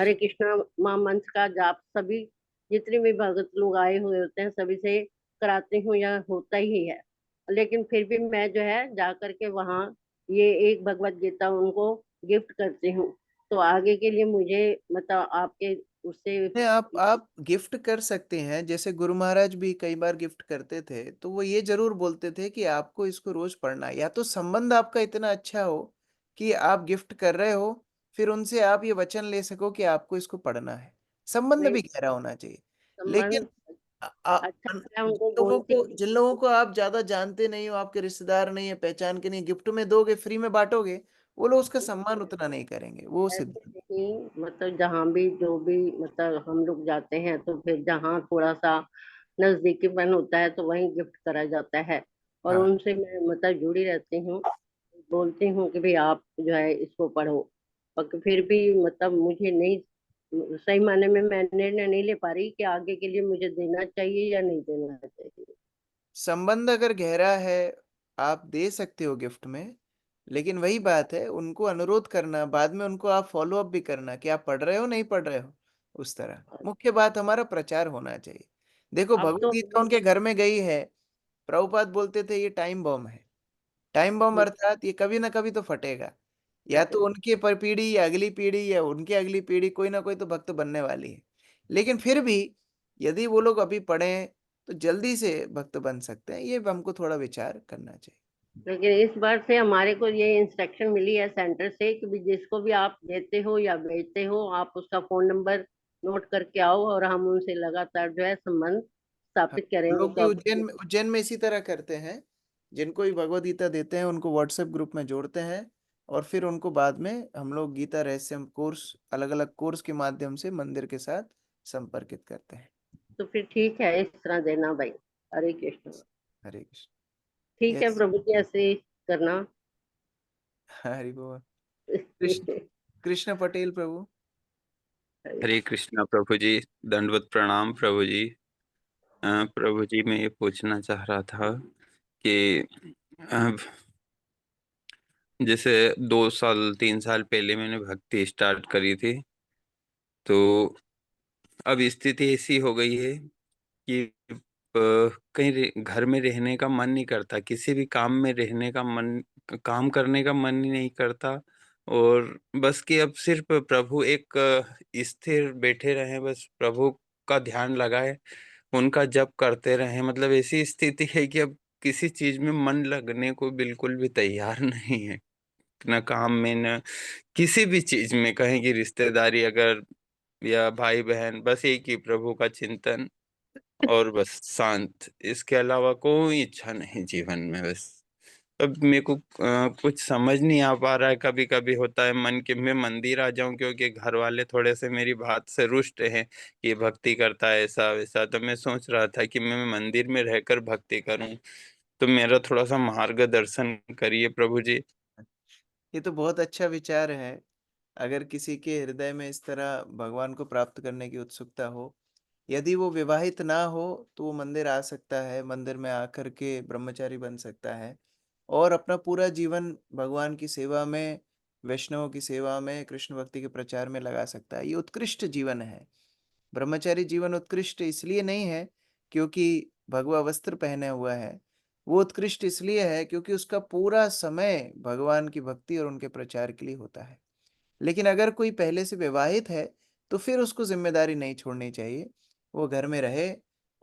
हरे कृष्णा माँ मंत्र का जाप सभी जितने भी भगत लोग आए हुए होते हैं सभी से कराती हूँ, या होता ही है। लेकिन फिर भी मैं जो है जा करके वहाँ ये एक भगवत गीता उनको गिफ्ट करती हूँ। तो आगे के लिए मुझे मतलब आपके उससे नहीं, आप गिफ्ट कर सकते हैं, जैसे गुरु महाराज भी कई बार गिफ्ट करते थे, तो वो ये जरूर बोलते थे कि आपको इसको रोज पढ़ना है। या तो संबंध आपका इतना अच्छा हो कि आप गिफ्ट कर रहे हो, फिर उनसे आप ये वचन ले सको कि आपको इसको पढ़ना है, संबंध नहीं, भी गहरा होना चाहिए। संबंध लेकिन अच्छा, मैं उनको बोलती जिन लोगों को आप ज्यादा जानते नहीं हो, आपके रिश्तेदार नहीं है, पहचान के नहीं, गिफ्ट में दोगे, फ्री में बांटोगे, वो लोग उसका सम्मान उतना नहीं करेंगे, वो सिद्ध। ऐसे नहीं, मतलब जहाँ भी जो भी मतलब हम लोग जाते हैं तो फिर जहाँ थोड़ा सा नजदीकीपन होता है तो वहीं गिफ्ट करा जाता है, और हाँ, उनसे मैं मतलब जुड़ी रहती हूँ, बोलती हूँ कि भाई आप जो है इसको पढ़ो। पर फिर भी मतलब मुझे नहीं, सही मायने में मैं निर्णय नहीं ले पा रही कि आगे के लिए मुझे देना चाहिए या नहीं देना चाहिए। संबंध अगर गहरा है आप दे सकते हो गिफ्ट में, लेकिन वही बात है, उनको अनुरोध करना, बाद में उनको आप फॉलो अप भी करना कि आप पढ़ रहे हो नहीं पढ़ रहे हो। उस तरह मुख्य बात हमारा प्रचार होना चाहिए। देखो अब भगवत तो गीता उनके घर में गई है, प्रभुपाद बोलते थे ये टाइम बॉम्ब है। टाइम बॉम्ब अर्थात ये कभी ना कभी तो फटेगा, या तो उनकी पर पीढ़ी या अगली पीढ़ी या उनकी अगली पीढ़ी, कोई ना कोई तो भक्त बनने वाली है। लेकिन फिर भी यदि वो लोग अभी पढ़े तो जल्दी से भक्त बन सकते हैं, ये हमको थोड़ा विचार करना चाहिए। लेकिन इस बार से हमारे को ये इंस्ट्रक्शन मिली है सेंटर से कि भी जिसको भी आप देते हो या भेजते हो, आप उसका फोन नंबर नोट करके आओ और हम उनसे लगातार जो है संबंध हाँ, स्थापित करेंगे। लोग भी तो उज्जैन में इसी तरह करते हैं, जिनको भी भगवत गीता देते हैं उनको व्हाट्सएप ग्रुप में जोड़ते हैं, और फिर उनको बाद में हम लोग गीता रहस्य कोर्स, अलग अलग कोर्स के माध्यम से मंदिर के साथ संपर्कित करते हैं। तो फिर ठीक है, इस तरह देना भाई। हरे कृष्ण। हरे कृष्ण। ठीक है यस। प्रभु जी, ऐसे करना। हरि बोल। कृष्ण कृष्ण पटेल प्रभु। हरे कृष्णा प्रभु जी, दंडवत प्रणाम प्रभु जी। प्रभु जी मैं ये पूछना चाह रहा था कि अ, जैसे 2 साल 3 साल पहले मैंने भक्ति स्टार्ट करी थी, तो अब स्थिति ऐसी हो गई है कि कहीं घर में रहने का मन नहीं करता, किसी भी काम में रहने का मन, काम करने का मन ही नहीं करता। और बस कि अब सिर्फ प्रभु एक स्थिर बैठे रहे, बस प्रभु का ध्यान लगाए, उनका जप करते रहे। मतलब ऐसी स्थिति है कि अब किसी चीज में मन लगने को बिल्कुल भी तैयार नहीं है, न काम में न किसी भी चीज में। कहें कि रिश्तेदारी अगर या भाई बहन, बस एक ही प्रभु का चिंतन और बस शांत, इसके अलावा कोई इच्छा नहीं जीवन में। बस अब मेरे को कुछ समझ नहीं आ पा रहा है। कभी कभी होता है मन के मैं मंदिर आ जाऊं, क्योंकि घर वाले थोड़े से मेरी बात से रुष्ट हैं कि भक्ति करता है ऐसा वैसा। तो मैं सोच रहा था कि मैं मंदिर में रहकर भक्ति करूं, तो मेरा थोड़ा सा मार्गदर्शन करिए प्रभु जी। ये तो बहुत अच्छा विचार है। अगर किसी के हृदय में इस तरह भगवान को प्राप्त करने की उत्सुकता हो, यदि वो विवाहित ना हो तो वो मंदिर आ सकता है, मंदिर में आकर के ब्रह्मचारी बन सकता है और अपना पूरा जीवन भगवान की सेवा में, वैष्णवों की सेवा में, कृष्ण भक्ति के प्रचार में लगा सकता है। ये उत्कृष्ट जीवन है। ब्रह्मचारी जीवन उत्कृष्ट इसलिए नहीं है क्योंकि भगवा वस्त्र पहने हुआ है, वो उत्कृष्ट इसलिए है क्योंकि उसका पूरा समय भगवान की भक्ति और उनके प्रचार के लिए होता है। लेकिन अगर कोई पहले से विवाहित है तो फिर उसको जिम्मेदारी नहीं छोड़नी चाहिए, वो घर में रहे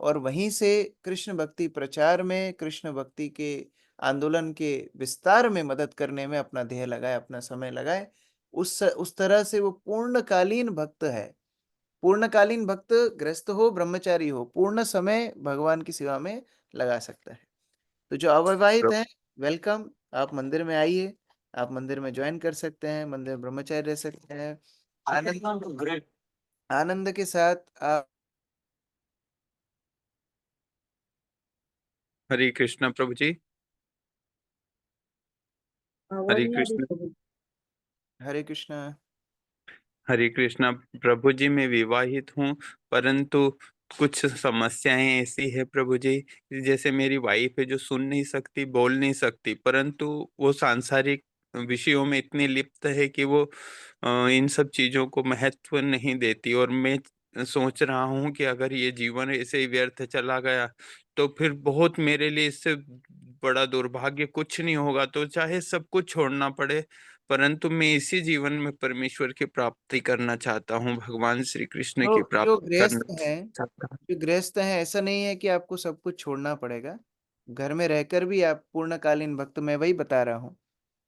और वहीं से कृष्ण भक्ति प्रचार में, कृष्ण भक्ति के आंदोलन के विस्तार में मदद करने में अपना देह लगाए, अपना समय लगाए। उस तरह से वो पूर्णकालीन भक्त है। पूर्णकालीन भक्त गृहस्थ हो, ब्रह्मचारी हो, पूर्ण समय भगवान की सेवा में लगा सकता है। तो जो अविवाहित हैं, वेलकम, आप मंदिर में आइए, आप मंदिर में ज्वाइन कर सकते हैं, मंदिर में ब्रह्मचारी रह सकते हैं। आनंद के साथ आप। हरे कृष्णा प्रभु जी। आवाज हरे नहीं आ रही कृष्ण। प्रभु। हरे कृष्णा। हरे कृष्णा प्रभु जी, मैं विवाहित हूँ, परंतु कुछ समस्याएं ऐसी है प्रभु जी, जैसे मेरी वाइफ है जो सुन नहीं सकती, बोल नहीं सकती, परंतु वो सांसारिक विषयों में इतनी लिप्त है कि वो इन सब चीजों को महत्व नहीं देती। और मैं सोच रहा हूँ कि अगर ये जीवन ऐसे ही व्यर्थ चला गया तो फिर बहुत मेरे लिए इससे बड़ा दुर्भाग्य कुछ नहीं होगा। तो चाहे सब कुछ छोड़ना पड़े, परंतु मैं इसी जीवन में परमेश्वर की प्राप्ति करना चाहता हूँ, भगवान श्री कृष्ण की जो प्राप्ति गृहस्थ करना हैं, चाहता हूँ। जो गृहस्थ हैं, ऐसा नहीं है कि आपको सब कुछ छोड़ना पड़ेगा। घर में रहकर भी आप पूर्णकालीन भक्त, मैं वही बता रहा हूँ,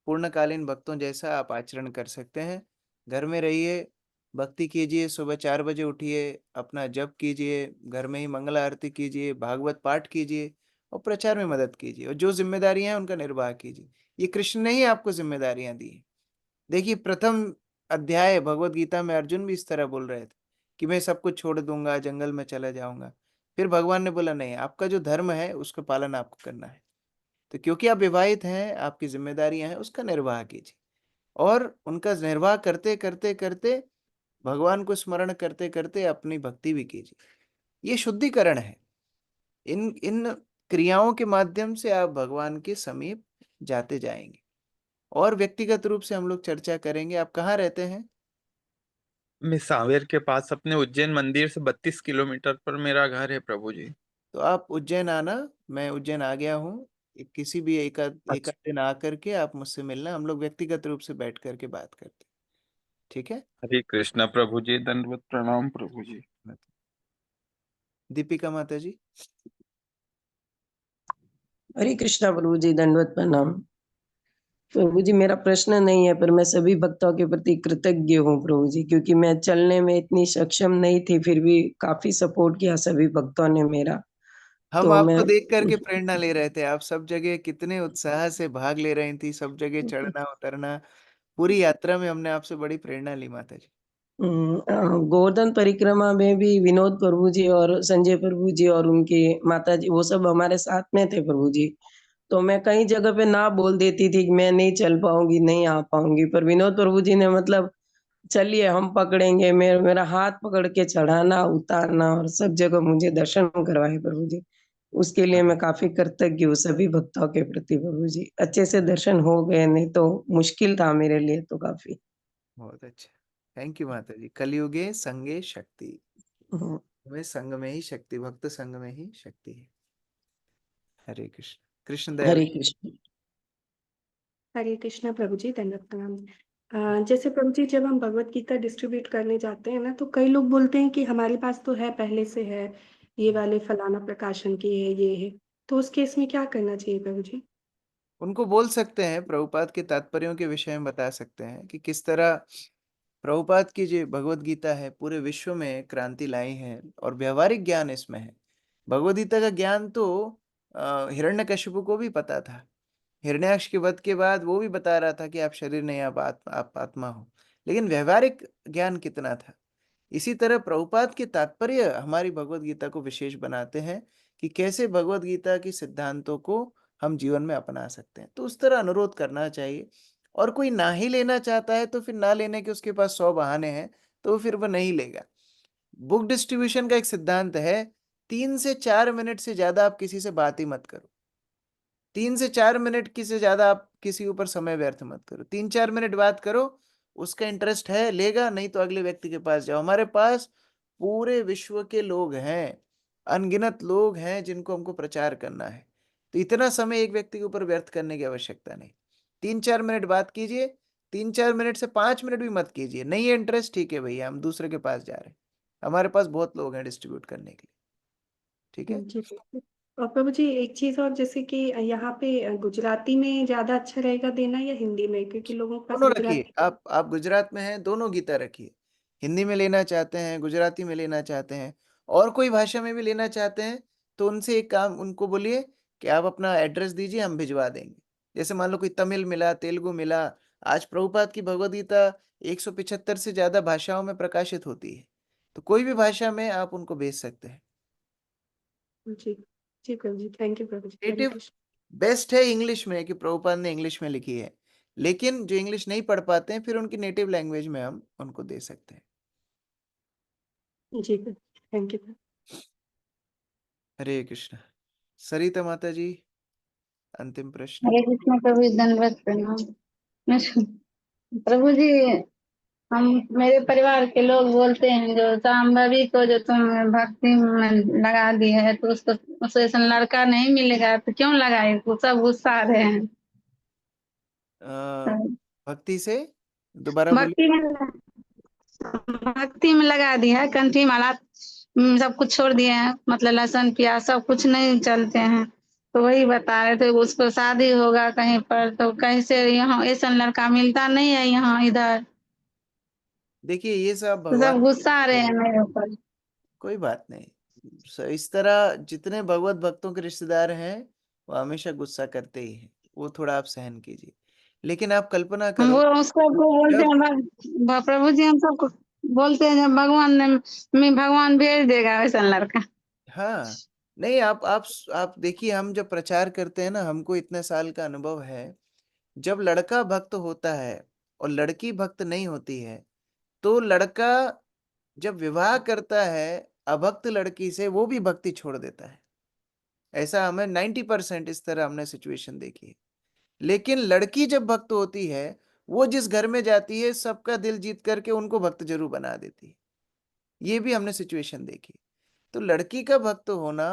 पूर्णकालीन भक्तों जैसा आप आचरण कर सकते हैं। घर में रहिए, भक्ति कीजिए, सुबह 4 बजे उठिए, अपना जप कीजिए, घर में ही मंगला आरती कीजिए, भागवत पाठ कीजिए और प्रचार में मदद कीजिए, और जो जिम्मेदारियां हैं उनका निर्वाह कीजिए। ये कृष्ण ने ही आपको जिम्मेदारियां दी हैं। देखिए, प्रथम अध्याय भगवत गीता में अर्जुन भी इस तरह बोल रहे थे कि मैं सब कुछ छोड़ दूंगा, जंगल में चला जाऊंगा। फिर भगवान ने बोला नहीं, आपका जो धर्म है उसका पालन आपको करना है। तो क्योंकि आप विवाहित हैं, आपकी जिम्मेदारियां हैं, उसका निर्वाह कीजिए, और उनका निर्वाह करते करते करते, भगवान को स्मरण करते करते अपनी भक्ति भी कीजिए। ये शुद्धिकरण है। इन इन क्रियाओं के माध्यम से आप भगवान के समीप जाते जाएंगे। और व्यक्तिगत रूप से हम लोग चर्चा करेंगे। आप कहाँ रहते हैं? मैं सांवेर के पास अपने उज्जैन मंदिर से 32 किलोमीटर पर मेरा घर है प्रभु जी। तो आप उज्जैन आना, मैं उज्जैन आ गया हूँ। किसी भी एक आध दिन आकर के आप मुझसे मिलना, हम लोग व्यक्तिगत रूप से बैठ करके बात करते हैं, ठीक है? हरे कृष्णा प्रभु जी, दंडवत प्रणाम प्रभु जी। दीपिका माता जी। हरे कृष्णा प्रभु जी, दंडवत प्रणाम। प्रभु जी, मेरा प्रश्न नहीं है, पर मैं सभी भक्तों के प्रति कृतज्ञ हूँ प्रभु जी, क्योंकि मैं चलने में इतनी सक्षम नहीं थी, फिर भी काफी सपोर्ट किया सभी भक्तों ने मेरा। हम तो मैं आपको देख करके प्रेरणा ले रहे थे, आप सब जगह कितने उत्साह से भाग ले रही थी, सब जगह चढ़ना उतरना, पूरी यात्रा में हमने आपसे बड़ी प्रेरणा ली माता जी। गोवर्धन परिक्रमा में भी विनोद प्रभु जी और संजय प्रभु जी और उनकी माता जी, वो सब हमारे साथ में थे प्रभु जी। तो मैं कई जगह पे ना बोल देती थी कि मैं नहीं चल पाऊंगी, नहीं आ पाऊंगी, पर विनोद प्रभु जी ने मतलब चलिए हम पकड़ेंगे, मेरा हाथ पकड़ के चढ़ाना उतारना और सब जगह मुझे दर्शन करवाए प्रभु जी। उसके लिए मैं काफी कृतज्ञ हूँ सभी भक्तों के प्रति प्रभु जी। अच्छे से दर्शन हो गए, नहीं तो मुश्किल था मेरे लिए तो काफी। बहुत अच्छा, थैंक यू माता जी। कलयुगे संगे शक्ति, हमें संग में ही शक्ति, भक्त संग में ही शक्ति है। हरे कृष्ण। कृष्ण दयाल। हरे कृष्ण। हरे कृष्णा प्रभु जी, दंडवत प्रणाम। जैसे प्रभु जी, जब हम भगवत गीता डिस्ट्रीब्यूट करने जाते हैं ना, तो कई लोग बोलते हैं कि हमारे पास तो है, पहले से है, ये वाले फलाना प्रकाशन की है, ये है। तो उस केस में क्या करना चाहिए प्रभु जी? उनको बोल सकते हैं, प्रभुपाद के तात्पर्यों के विषय में बता सकते हैं कि किस तरह प्रभुपाद की जो भगवत गीता है पूरे विश्व में क्रांति लाई है, और व्यवहारिक ज्ञान इसमें है। भगवत गीता का ज्ञान तो हिरण्यकशिपु को भी पता था। हिरण्याक्ष के वध के बाद वो भी बता रहा था कि आप शरीर नहीं, आप आत्मा हो, लेकिन व्यवहारिक ज्ञान कितना था। इसी तरह प्रभुपाद के तात्पर्य हमारी भगवत गीता को विशेष बनाते हैं कि कैसे भगवत गीता की सिद्धांतों को हम जीवन में अपना सकते हैं। तो उस तरह अनुरोध करना चाहिए, और कोई ना ही लेना चाहता है तो फिर ना लेने के उसके पास 100 बहाने हैं, तो फिर वह नहीं लेगा। बुक डिस्ट्रीब्यूशन का एक सिद्धांत है, 3 से 4 मिनट से ज्यादा आप किसी से बात ही मत करो। 3 से 4 मिनट की से ज्यादा आप किसी ऊपर समय व्यर्थ मत करो। 3-4 मिनट बात करो, उसका इंटरेस्ट है लेगा, नहीं तो अगले व्यक्ति के पास जाओ। हमारे पास पूरे विश्व के लोग हैं, अनगिनत लोग हैं जिनको हमको प्रचार करना है, तो इतना समय एक व्यक्ति के ऊपर व्यर्थ करने की आवश्यकता नहीं। 3-4 मिनट बात कीजिए, 3-4 मिनट से 5 मिनट भी मत कीजिए। नहीं है इंटरेस्ट, ठीक है भैया, हम दूसरे के पास जा रहे हैं, हमारे पास बहुत लोग हैं डिस्ट्रीब्यूट करने के लिए, ठीक है? जी प्रभु। और प्रभु जी, एक चीज और, जैसे कि यहाँ पे गुजराती में ज्यादा अच्छा रहेगा देना या हिंदी में, क्योंकि लोगों के पास दोनों रखिए, गुजराती। आप गुजरात में हैं, दोनों गीता रखिए। हिंदी में लेना चाहते हैं, गुजराती में लेना चाहते हैं, और कोई भाषा में भी लेना चाहते हैं, तो उनसे एक काम, उनको बोलिए कि आप अपना एड्रेस दीजिए, हम भिजवा देंगे। जैसे मान लो कोई तमिल मिला, तेलुगु मिला, आज प्रभुपाद की भगवद गीता 175 से ज्यादा भाषाओं में प्रकाशित होती है, तो कोई भी भाषा में आप उनको भेज सकते हैं। जी जी Prabhu ji, thank you Prabhu ji. Hare native Krishna. Best है इंग्लिश में, कि प्रभुपाद ने इंग्लिश में लिखी है, लेकिन जो इंग्लिश नहीं पढ़ पाते हैं, फिर उनकी नेटिव लैंग्वेज में हम उनको दे सकते हैं। जी प्रभु, थैंक यू। हरे कृष्ण। सरिता माता जी, अंतिम प्रश्न। हरे कृष्ण प्रभु जी, दंडवत प्रणाम। प्रभु जी, हम मेरे परिवार के लोग बोलते हैं जो शांभवी को जो तुम भक्ति में लगा दी है, तो उसको उसे ऐसा लड़का नहीं मिलेगा, तो क्यों लगाए? वो सब गुस्सा रहे हैं। भक्ति से दोबारा बोलिए। भक्ति में लगा दी है, कंठी माला सब कुछ छोड़ दिए हैं, मतलब लहसुन प्याज सब कुछ नहीं चलते हैं। तो वही बता रहे थे, उसको शादी होगा कहीं पर, तो कैसे यहाँ ऐसा लड़का मिलता नहीं है यहाँ इधर। देखिए ये सब तो भगवान, सब गुस्सा रहे हैं मेरे ऊपर। कोई बात नहीं। इस तरह जितने भगवत भक्तों के रिश्तेदार हैं, वो हमेशा गुस्सा करते ही हैं, वो थोड़ा आप सहन कीजिए। लेकिन आप कल्पना हम करो, वो उसको बोलते जब हैं प्रभु जी, हम सबको बोलते हैं जब भगवान ने में भगवान भेज देगा वैसा लड़का। हाँ, नहीं, आप देखिए, हम जब प्रचार करते हैं ना, हमको इतने साल का अनुभव है, जब लड़का भक्त होता है और लड़की भक्त नहीं होती है, तो लड़का जब विवाह करता है अभक्त लड़की से, वो भी भक्ति छोड़ देता है। ऐसा हमें 90% इस तरह हमने सिचुएशन देखी है। लेकिन लड़की जब भक्त होती है, वो जिस घर में जाती है सबका दिल जीत करके उनको भक्त जरूर बना देती है। ये भी हमने सिचुएशन देखी। तो लड़की का भक्त होना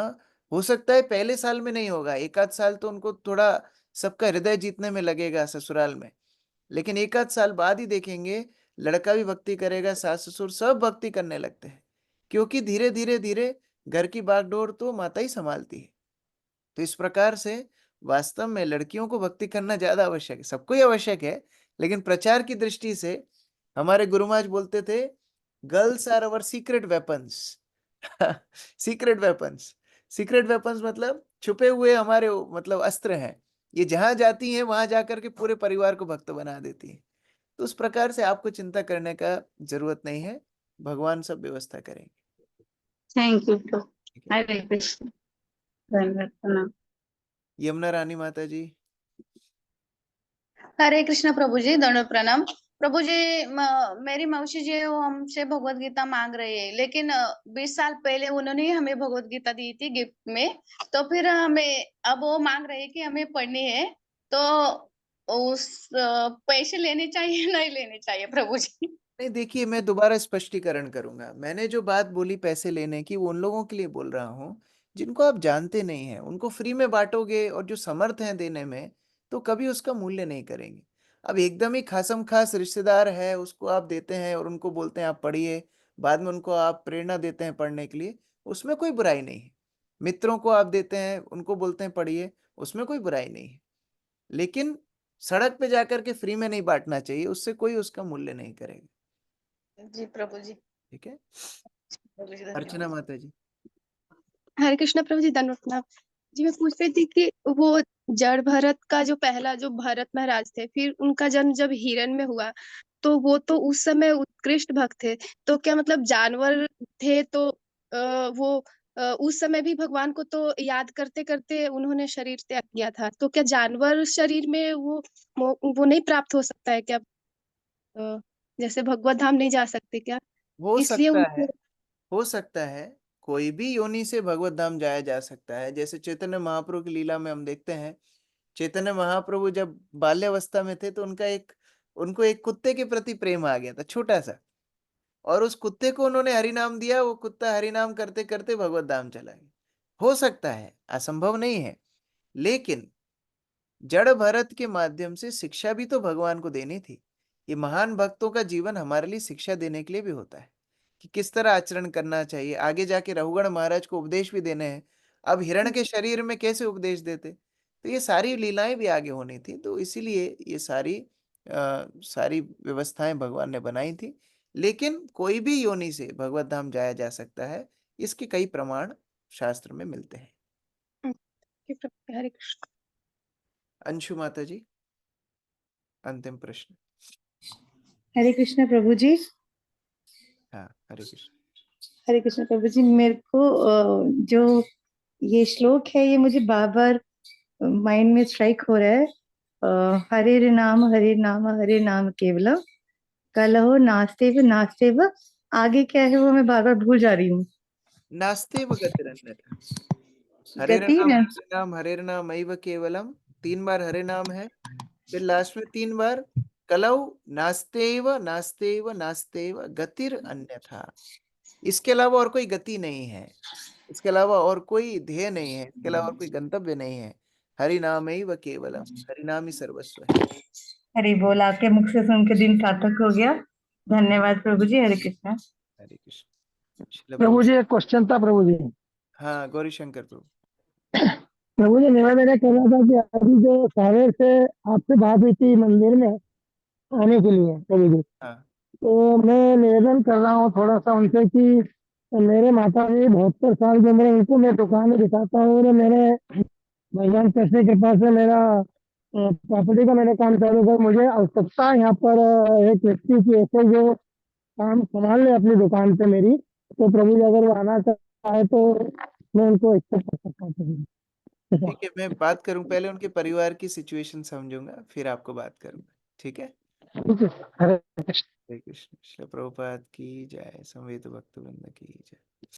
हो सकता है पहले साल में नहीं होगा, एक आध साल तो उनको थोड़ा सबका हृदय जीतने में लगेगा ससुराल में, लेकिन एक आध साल बाद ही देखेंगे लड़का भी भक्ति करेगा, सास ससुर सब भक्ति करने लगते हैं, क्योंकि धीरे धीरे धीरे घर की बागडोर तो माता ही संभालती है। तो इस प्रकार से वास्तव में लड़कियों को भक्ति करना ज्यादा आवश्यक है, सबको ही आवश्यक है, लेकिन प्रचार की दृष्टि से हमारे गुरु महाराज बोलते थे, girls are our secret weapons. Secret weapons, secret weapons मतलब छुपे हुए हमारे मतलब अस्त्र हैं, ये जहां जाती हैं वहां जाकर के पूरे परिवार को भक्त बना देती है। तो उस प्रकार से आपको चिंता करने का जरूरत नहीं है, भगवान सब व्यवस्था करेंगे। थैंक यू प्रभु। हरे कृष्ण। धन्यवाद प्रणाम। यमुना रानी माता जी। हरे कृष्ण प्रभु जी, दंड प्रणाम। प्रभु जी, मेरी मौसी जी वो हमसे भगवत गीता मांग रही है, लेकिन 20 साल पहले उन्होंने हमें भगवत गीता दी थी गिफ्ट में, तो फिर हमें अब वो मांग रही है कि हमें पढ़नी है, तो उस पैसे लेने चाहिए नहीं लेने चाहिए प्रभु जी? नहीं, देखिए मैं दोबारा स्पष्टीकरण करूंगा। मैंने जो बात बोली पैसे लेने की, वो उन लोगों के लिए बोल रहा हूँ जिनको आप जानते नहीं हैं, उनको फ्री में बांटोगे और जो समर्थ हैं देने में तो कभी उसका मूल्य नहीं करेंगे। अब एकदम ही खासम खास रिश्तेदार है उसको आप देते हैं और उनको बोलते हैं आप पढ़िए, बाद में उनको आप प्रेरणा देते हैं पढ़ने के लिए, उसमें कोई बुराई नहीं है। मित्रों को आप देते हैं, उनको बोलते हैं पढ़िए, उसमें कोई बुराई नहीं है। लेकिन सड़क पे जाकर के फ्री में नहीं बांटना चाहिए, उससे कोई उसका मूल्य नहीं करेगा। जी प्रभु जी। ठीक है। प्रभु जी अर्चना धन्यवाद। माता जी। हरे कृष्ण प्रभु जी, धन्यवाद प्रणाम। जी मैं पूछ रही थी कि वो जड़ भरत का जो पहला जो भरत महाराज थे, फिर उनका जन्म जब हिरन में हुआ, तो वो तो उस समय उत्कृष्ट भक्त थे, तो क्या मतलब जानवर थे तो वो उस समय भी भगवान को तो याद करते करते उन्होंने शरीर त्याग किया था, तो क्या जानवर शरीर में वो नहीं प्राप्त हो सकता है क्या? जैसे भगवत धाम नहीं जा सकते क्या, हो इसलिए सकता है, उनको? हो सकता है, कोई भी योनि से भगवत धाम जाया जा सकता है। जैसे चैतन्य महाप्रभु की लीला में हम देखते हैं, चैतन्य महाप्रभु जब बाल्यावस्था में थे तो उनको एक कुत्ते के प्रति प्रेम आ गया था, छोटा सा, और उस कुत्ते को उन्होंने हरि नाम दिया, वो कुत्ता हरि नाम करते करते भगवत धाम चला गया। हो सकता है, असंभव नहीं है। लेकिन जड़ भरत के माध्यम से शिक्षा भी तो भगवान को देनी थी। ये महान भक्तों का जीवन हमारे लिए शिक्षा देने के लिए भी होता है कि किस तरह आचरण करना चाहिए। आगे जाके रघुगण महाराज को उपदेश भी देने हैं, अब हिरण के शरीर में कैसे उपदेश देते, तो ये सारी लीलाएं भी आगे होनी थी। तो इसीलिए ये सारी व्यवस्थाएं भगवान ने बनाई थी। लेकिन कोई भी योनि से भगवत धाम जाया जा सकता है, इसके कई प्रमाण शास्त्र में मिलते हैं। हरे कृष्ण। अंशु माता जी, अंतिम प्रश्न। हरे कृष्ण प्रभु जी। हाँ, हरे कृष्ण। हरे कृष्ण प्रभु जी, मेरे को जो ये श्लोक है ये मुझे बार बार माइंड में स्ट्राइक हो रहा है। हरे नाम केवलम कलहो नास्तेव नास्तेव, आगे क्या है वो मैं बार बार भूल जा रही हूँ। नास्तेव गतिरन्यथा, गति न हरे नाम एव केवलम, 3 बार हरे नाम है, फिर लास्ट में 3 बार कलौ नास्तेव नास्तेव नास्तेव गतिर अन्यथा। इसके अलावा और कोई गति नहीं है, इसके अलावा और कोई ध्येय नहीं है, इसके अलावा और कोई गंतव्य नहीं है। हरि नाम एव केवलम, हरि नाम ही सर्वस्व है। हरि बोल, आपके मुख से सुन के दिन सार्थक हो गया। धन्यवाद प्रभु जी। हरे कृष्णा। हरे कृष्ण। श्रील प्रभु जी एक क्वेश्चन था प्रभु जी। हाँ, गौरी शंकर प्रभु। प्रभु जी निवेदन ये कर रहा था कि अभी जो सावेर से आपसे बात हुई थी मंदिर में आने के लिए प्रभु जी, हाँ, तो मैं निवेदन कर रहा हूँ थोड़ा सा उनसे कि मेरे माता जी 72 साल की उम्र है, उनको मैं दुकान में दिखाता हूँ और मेरे भगवान कृष्ण के पास से मेरा प्रॉपर्टी का मैंने काम चालू कर, मुझे आवश्यकता है यहाँ पर एक व्यक्ति की ऐसे जो काम संभाल ले अपनी दुकान पे मेरी, तो प्रभु जी अगर वो आना चाहे तो मैं उनको एक्सेप्ट कर सकता हूँ प्रभु जी। ठीक है, मैं बात करूं, पहले उनके परिवार की सिचुएशन समझूंगा, फिर आपको बात करूंगा। ठीक है। ठीक है। हरे कृष्ण। हरे कृष्ण। श्रील प्रभुपाद की जय, संवेद भक्त वृंद की जय।